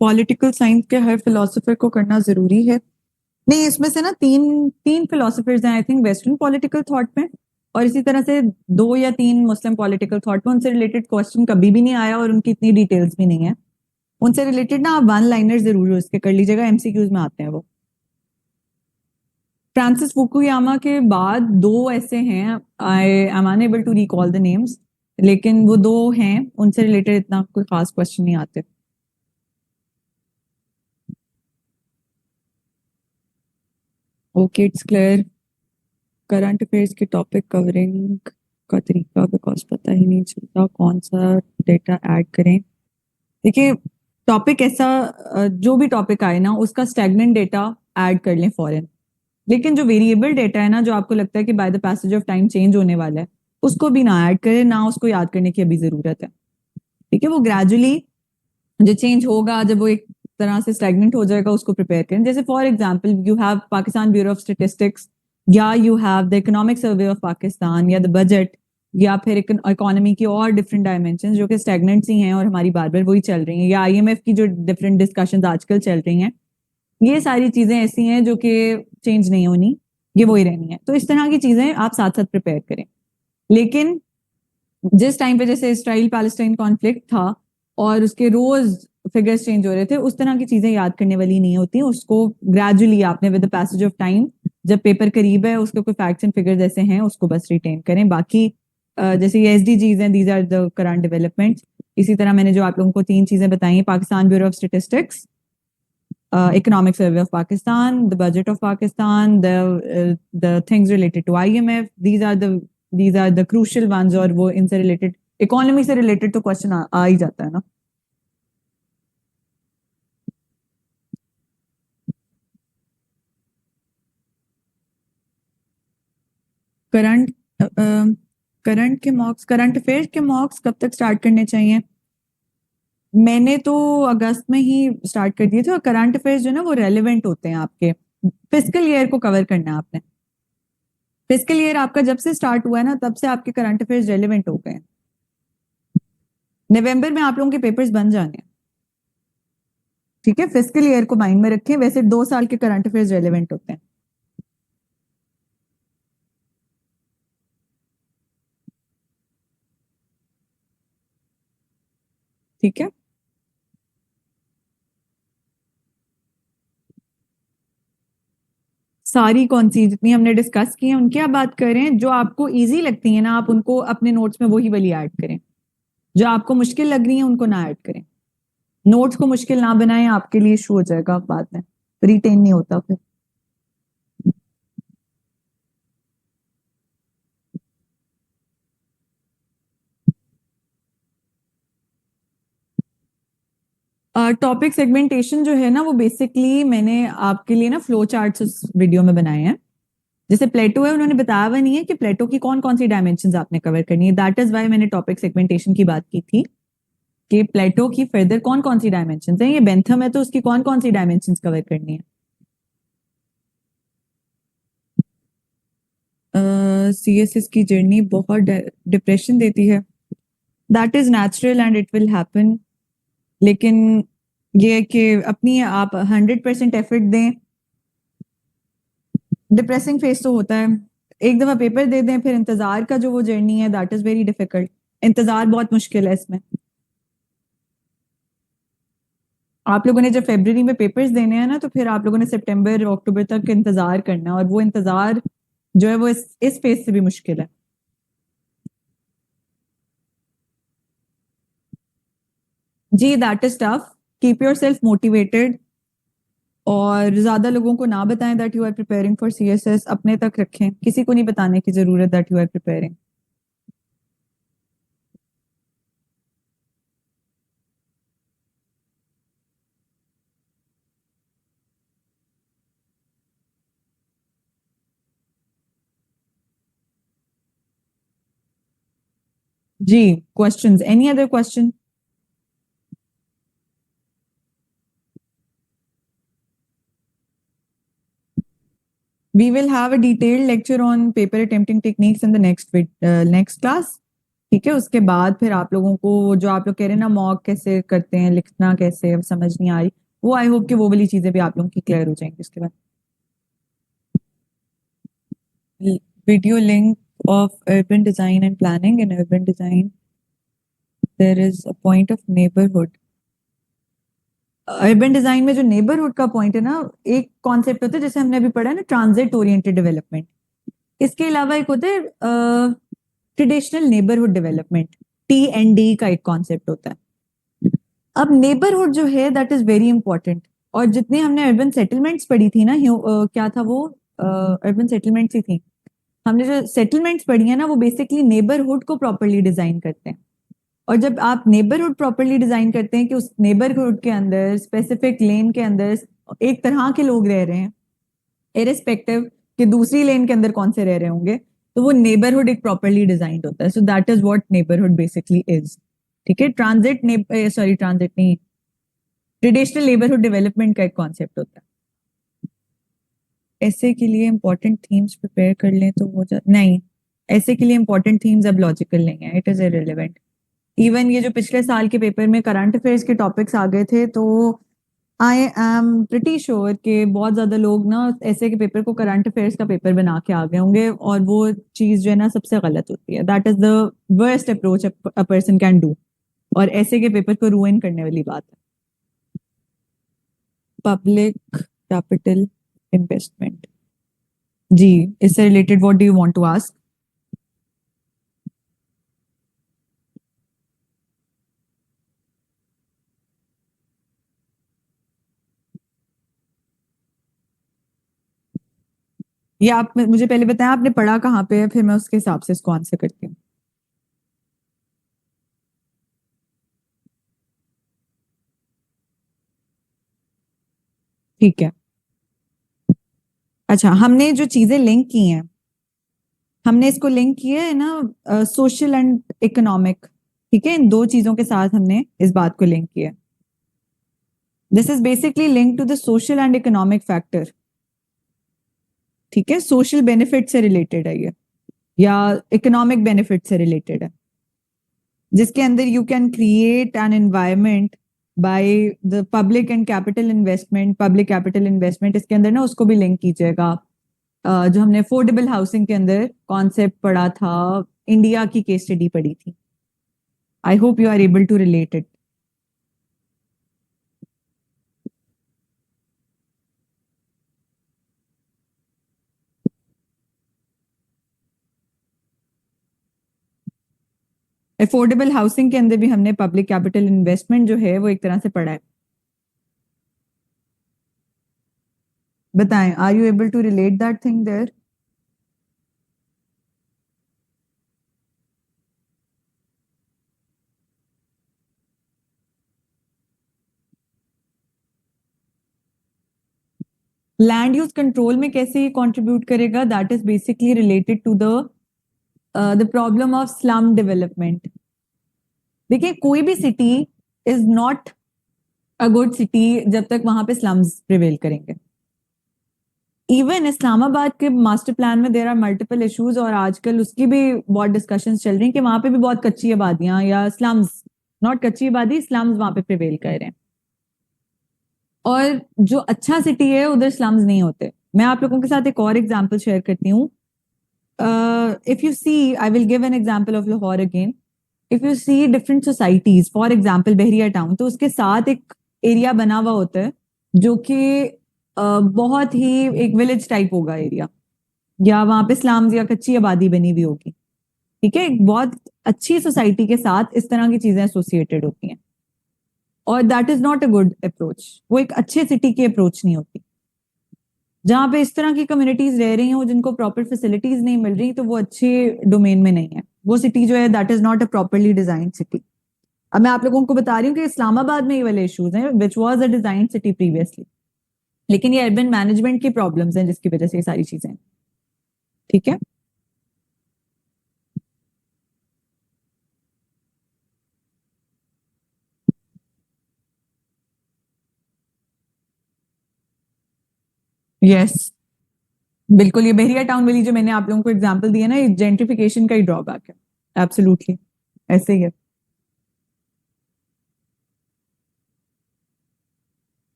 पॉलिटिकल साइंस के हर फिलोसोफर को करना जरूरी है? नहीं, इसमें से ना तीन तीन फिलोसफर्स हैं I think western political thought में, और इसी तरह से दो या तीन मुस्लिम पॉलिटिकल थॉट में। उनसे रिलेटेड क्वेश्चन कभी भी नहीं आया और उनकी इतनी डिटेल्स भी नहीं है। उनसे रिलेटेड ना आप वन लाइनर जरूर उसके कर लीजिएगा, एमसीक्यूज में आते हैं वो। फ्रांसिस फुकुयामा के बाद दो ऐसे हैं, I am unable to recall the names, लेकिन वो दो हैं, उनसे रिलेटेड इतना कोई खास क्वेश्चन नहीं आते। Okay, it's clear. Current affairs के टॉपिक कवरिंग का तरीका बिकॉज पता ही नहीं चलता कौन सा डेटा ऐड करें। देखिए, टॉपिक ऐसा जो भी टॉपिक आए ना उसका स्टैग्नेंट डेटा ऐड कर लें फॉरन। लेकिन जो वेरिएबल डेटा है ना, जो आपको लगता है कि by the passage of time change होने वाला है, उसको भी ना ऐड करें, ना उसको याद करने की अभी जरूरत है। ठीक है, वो ग्रेजुअली जो चेंज होगा, जब वो एक तरह से स्टैग्नेंट हो जाएगा, उसको प्रिपेयर करें। जैसे for example you have Pakistan bureau of statistics, या you have the economic survey of Pakistan, या द बजट, या फिर इकोनॉमी की और डिफरेंट डायमेंशन जो कि स्टैग्नेंट्स ही हैं और हमारी बार बार वही चल रही हैं, या आईएमएफ की जो डिफरेंट डिस्कशंस आजकल चल रही हैं, ये सारी चीजें ऐसी हैं जो कि चेंज नहीं होनी, ये वही रहनी है। तो इस तरह की चीजें आप साथ साथ प्रिपेयर करें। लेकिन जिस टाइम पे जैसे इसराइल पैलेस्टाइन कॉन्फ्लिक्ट था और उसके रोज फिगर्स चेंज हो रहे थे, उस तरह की चीजें याद करने वाली नहीं होती। उसको ग्रेजुअली आपने with the passage of time, जब पेपर करीब है, उसके कोई फैक्ट्स एंड फिगर्स ऐसे हैं, उसको बस रिटेन करें। बाकी जैसे ये एसडीजीज हैं, these are the current developments. इसी तरह मैंने जो आप लोगों को तीन चीजें बताई हैं, Pakistan bureau of statistics, economic survey of Pakistan, the budget of Pakistan, the things related to IMF. These are the crucial ones, और वो इनसे related, इकोनॉमी से related तो क्वेश्चन आ ही जाता है ना। करंट करंट के मॉक्स, करंट अफेयर्स के मॉक्स कब तक स्टार्ट करने चाहिए? मैंने तो अगस्त में ही स्टार्ट कर दिए थे। और करंट अफेयर्स जो ना वो रेलिवेंट होते हैं आपके फिस्कल ईयर को कवर करना है आपने। फिस्कल ईयर आपका जब से स्टार्ट हुआ है ना, तब से आपके करंट अफेयर्स रेलिवेंट हो गए हैं। नवंबर में आप लोगों के पेपर्स बन जाने हैं। ठीक है, फिस्कल ईयर को माइंड में रखें, वैसे 2 साल के करंट अफेयर्स रेलिवेंट होते हैं। ठीक है, सारी कौन सी जितनी हमने डिस्कस की है उनकी आप बात करें। जो आपको इजी लगती है ना, आप उनको अपने नोट्स में वही वाली ऐड करें। जो आपको मुश्किल लग रही है उनको ना ऐड करें। नोट्स को मुश्किल ना बनाएं, आपके लिए इशू हो जाएगा बाद में, रिटेन नहीं होता फिर। टॉपिक सेगमेंटेशन जो है ना, वो बेसिकली मैंने आपके लिए ना फ्लो चार्ट्स उस वीडियो में बनाए हैं। जैसे प्लेटो है, उन्होंने बताया हुआ नहीं है कि प्लेटो की कौन कौन सी डायमेंशन आपने कवर करनी है। दैट इज वाई मैंने टॉपिक सेगमेंटेशन की बात की थी कि प्लेटो की फर्दर कौन कौन सी डायमेंशन है। ये बेंथम है तो उसकी कौन कौन सी डायमेंशन कवर करनी है। सीएसएस की जर्नी बहुत डिप्रेशन देती है। That is natural and it will happen. लेकिन ये कि अपनी आप 100% एफर्ट दें। डिप्रेसिंग फेस तो होता है, एक दफा पेपर दे दें, फिर इंतजार का जो वो जर्नी है दैट इज वेरी डिफिकल्ट। इंतजार बहुत मुश्किल है इसमें। आप लोगों ने जब फरवरी में पेपर्स देने हैं ना, तो फिर आप लोगों ने सितंबर अक्टूबर तक इंतजार करना है, और वो इंतजार जो है वो इस फेज से भी मुश्किल है। जी, that is tough. Keep yourself motivated, और ज्यादा लोगों को ना बताएं that you are preparing for CSS. अपने तक रखें, किसी को नहीं बताने की जरूरत दैट यू आर प्रिपेयरिंग। जी, questions, any other question? We will have a detailed lecture on paper attempting techniques in the next class. ठीक है, उसके बाद फिर आप लोगों को जो आप लोग कह रहे हैं ना मॉक कैसे करते हैं, लिखना कैसे, अब समझ नहीं आ रही, वो आई होप कि वो वाली चीजें भी आप लोगों की क्लियर हो जाएंगी उसके बाद. Video link of urban design and planning. In urban design, there is a point of neighborhood. Urban design में जो नेबरहुड का पॉइंट है ना, एक कॉन्सेप्ट होता है जैसे हमने अभी पढ़ा है ना, ट्रांजिट ओरिएंटेड डेवलपमेंट. इसके अलावा एक होता है ट्रेडिशनल नेबरहुड डेवलपमेंट, TND का एक कॉन्सेप्ट होता है. अब नेबरहुड जो है दैट इज वेरी इंपॉर्टेंट. और जितने हमने अर्बन सेटलमेंट्स पढ़ी थी ना, क्या था वो, अर्बन सेटलमेंट्स ही थी. हमने जो सेटलमेंट्स पढ़ी है ना, वो बेसिकली नेबरहुड को प्रॉपरली डिजाइन करते हैं. और जब आप नेबरहुड प्रॉपरली डिजाइन करते हैं कि उस नेबरहुड के अंदर स्पेसिफिक लेन के अंदर एक तरह के लोग रह रहे हैं, इरिस्पेक्टिव कि दूसरी लेन के अंदर कौन से रह रहे होंगे, तो वो नेबरहुड एक प्रॉपरली डिजाइंड होता है. So that is what neighbourhood basically is. ठीक है, ट्रांजिट नहीं, ट्रेडिशनल नेबरहुड डेवलपमेंट का एक कॉन्सेप्ट होता है. ऐसे के लिए इंपॉर्टेंट थीम्स प्रिपेयर कर लें तो वो नहीं, ऐसे के लिए इंपॉर्टेंट थीम्स अब लॉजिकल नहीं है, इट इज इररिलेवेंट. इवन ये जो पिछले साल के पेपर में करंट अफेयर्स के टॉपिक्स आ गए थे, तो आई एम प्रिटी श्योर कि बहुत ज्यादा लोग ना ऐसे के पेपर को करंट अफेयर्स का पेपर बना के आ गए होंगे, और वो चीज जो है ना सबसे गलत होती है. That is the worst approach a person can do, और ऐसे के पेपर को रूइन करने वाली बात है. पब्लिक कैपिटल इन्वेस्टमेंट, जी, इससे related what do you want to ask? ये आप मुझे पहले बताएं आपने पढ़ा कहाँ पे है, फिर मैं उसके हिसाब से इसको आंसर करती हूँ. ठीक है. अच्छा, हमने जो चीजें लिंक की हैं, हमने इसको लिंक किया है ना सोशल एंड इकोनॉमिक. ठीक है, इन दो चीजों के साथ हमने इस बात को लिंक किया. This is basically link to the social and economic factor. ठीक है, सोशल बेनिफिट से रिलेटेड है ये, या इकोनॉमिक बेनिफिट से रिलेटेड है, जिसके अंदर you can create an environment by the public and capital investment. Public capital investment इसके अंदर ना उसको भी लिंक कीजिएगा. जो हमने अफोर्डेबल हाउसिंग के अंदर कॉन्सेप्ट पढ़ा था, इंडिया की केस स्टडी पढ़ी थी. I hope you are able to relate it. Affordable housing के अंदर भी हमने पब्लिक कैपिटल इन्वेस्टमेंट जो है वो एक तरह से पढ़ा है. बताएं, are you able to relate that thing there? Land use control में कैसे ये कंट्रीब्यूट करेगा? That is basically related to the problem of slum development. देखिए, कोई भी city is not a good city जब तक वहां पे स्लम्स प्रिवेल करेंगे. इवन इस्लामाबाद के मास्टर प्लान में देर आर मल्टीपल इश्यूज, और आजकल उसकी भी बहुत डिस्कशंस चल रही हैं कि वहां पे भी बहुत कच्ची आबादियां या स्लम्स, नॉट कच्ची आबादी, स्लम्स वहां पे प्रिवेल कर रहे हैं. और जो अच्छा सिटी है उधर स्लम्स नहीं होते. मैं आप लोगों के साथ एक और एग्जांपल शेयर करती हूँ. If you see, I will give an example of Lahore again. If you see different societies, for example Bahria town, तो उसके साथ एक एरिया बना हुआ होता है जो कि बहुत ही एक विलेज टाइप होगा एरिया, या वहां पे स्लम्स या कच्ची आबादी बनी हुई होगी. ठीक है, एक बहुत अच्छी सोसाइटी के साथ इस तरह की चीजें एसोसिएटेड होती हैं, और that is not a good approach. वो एक अच्छे सिटी की अप्रोच नहीं होती. जहां पे इस तरह की कम्युनिटीज रह रही हो जिनको प्रॉपर फैसिलिटीज नहीं मिल रही, तो वो अच्छे डोमेन में नहीं है. वो सिटी जो है that is not a properly design city. अब मैं आप लोगों को बता रही हूँ कि इस्लामाबाद में ये वाले इश्यूज हैं, which was a design city previously, लेकिन ये अर्बन मैनेजमेंट की प्रॉब्लम्स हैं जिसकी वजह से ये सारी चीजें. ठीक है. यस, बिल्कुल, ये बहरिया टाउन वाली जो मैंने आप लोगों को एग्जांपल दिया ना, ये जेंट्रिफिकेशन का ही ड्रॉबैक है। एब्सोल्युटली ऐसे ही है।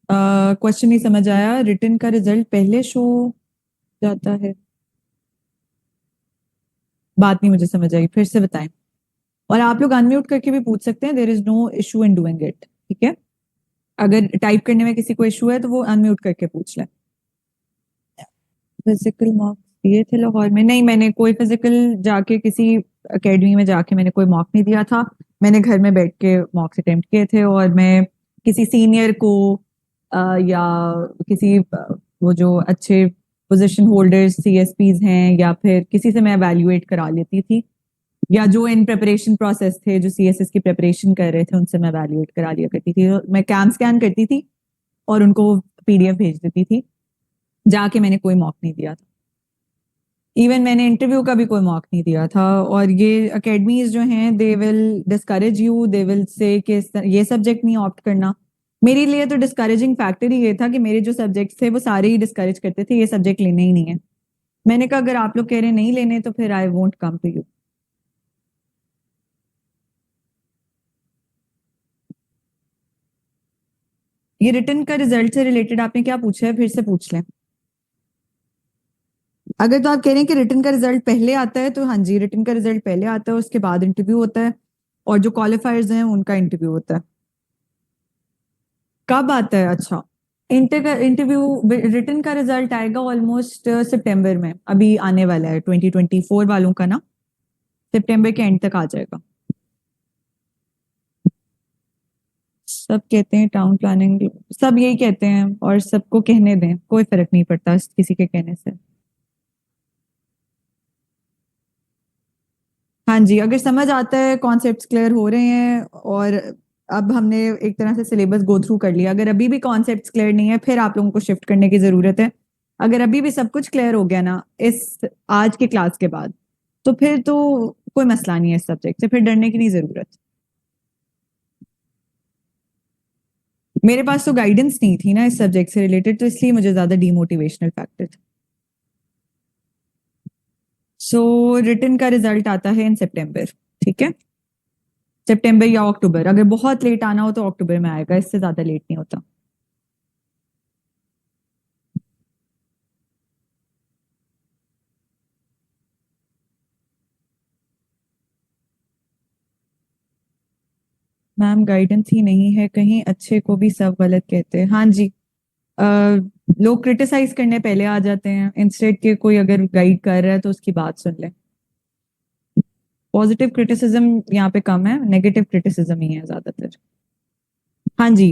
क्वेश्चन नहीं समझ आया। रिटन का रिजल्ट पहले शो जाता है, बात नहीं मुझे समझ आई, फिर से बताएं। और आप लोग अनम्यूट करके भी पूछ सकते हैं, there is no issue in doing it, ठीक है। अगर टाइप करने में किसी को इशू है तो वो अनम्यूट करके पूछ लें। फिजिकल मॉक दिए थे लाहौर में? नहीं, मैंने कोई फिजिकल जाके किसी एकेडमी में जाके मैंने कोई मॉक नहीं दिया था। मैंने घर में बैठ के मॉक्स अटेम्प्ट किए थे, और मैं किसी सीनियर को या किसी वो जो अच्छे पोजीशन होल्डर्स सीएसपीज हैं, या फिर किसी से मैं एवेल्युएट करा लेती थी, या जो इन प्रिपरेशन प्रोसेस थे, जो सीएसएस की प्रिपरेशन कर रहे थे, उनसे मैं एवेल्युएट करा लिया करती थी। तो मैं कैम स्कैन करती थी और उनको पीडीएफ भेज देती थी। जाके मैंने कोई मॉक नहीं दिया था। इवन मैंने इंटरव्यू का भी कोई मॉक नहीं दिया था। और ये अकेडमीज जो हैं, they will discourage you, they will say कि ये सब्जेक्ट नहीं ऑप्ट करना। मेरे लिए तो डिस्करेजिंग फैक्टर ही ये था कि मेरे जो सब्जेक्ट थे वो सारे ही डिस्करेज करते थे, ये सब्जेक्ट लेने ही नहीं है। मैंने कहा अगर आप लोग कह रहे हैं नहीं लेने तो फिर I won't come to you. ये रिटर्न का रिजल्ट से रिलेटेड आपने क्या पूछा है, फिर से पूछ लें। अगर तो आप कह रहे हैं कि रिटर्न का रिजल्ट पहले आता है, तो हाँ जी, रिटर्न का रिजल्ट पहले आता है, उसके बाद इंटरव्यू होता है, और जो क्वालिफायर्स हैं उनका इंटरव्यू होता है। कब आता है? अच्छा, इंटरव्यू रिटर्न का रिजल्ट आएगा ऑलमोस्ट सितंबर में, अभी आने वाला है 2024 वालों का ना, सितंबर के एंड तक आ जाएगा। सब कहते हैं टाउन प्लानिंग, सब यही कहते हैं, और सबको कहने दें, कोई फर्क नहीं पड़ता किसी के कहने से। हाँ जी, अगर समझ आता है, कॉन्सेप्ट्स क्लियर हो रहे हैं, और अब हमने एक तरह से सिलेबस गो थ्रू कर लिया, अगर अभी भी कॉन्सेप्ट्स क्लियर नहीं है फिर आप लोगों को शिफ्ट करने की जरूरत है। अगर अभी भी सब कुछ क्लियर हो गया ना इस आज के क्लास के बाद, तो फिर तो कोई मसला नहीं है इस सब्जेक्ट से, फिर डरने की नहीं जरूरत। मेरे पास तो गाइडेंस नहीं थी ना इस सब्जेक्ट से रिलेटेड, तो इसलिए मुझे ज्यादा डीमोटिवेशनल फैक्टर था। सो रिटन का रिजल्ट आता है इन सितंबर, ठीक है। सितंबर या अक्टूबर, अगर बहुत लेट आना हो तो अक्टूबर में आएगा, इससे ज्यादा लेट नहीं होता। मैम गाइडेंस ही नहीं है, कहीं अच्छे को भी सब गलत कहते हैं। हाँ जी, अ, लोग क्रिटिसाइज करने पहले आ जाते हैं, इंस्टेड के कोई अगर गाइड कर रहा है तो उसकी बात सुन ले। पॉजिटिव क्रिटिसिज्म यहाँ पे कम है, नेगेटिव क्रिटिसिज्म ही है ज्यादातर। हाँ जी,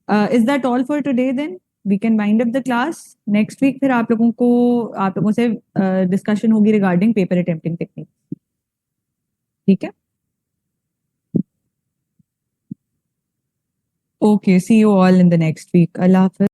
is that all for today then? We can wind up the class. Next week फिर आप लोगों से डिस्कशन होगी रिगार्डिंग पेपर अटेम्प्टिंग टेक्निक, ठीक है। Okay, see you all in the next week. Allah Hafiz.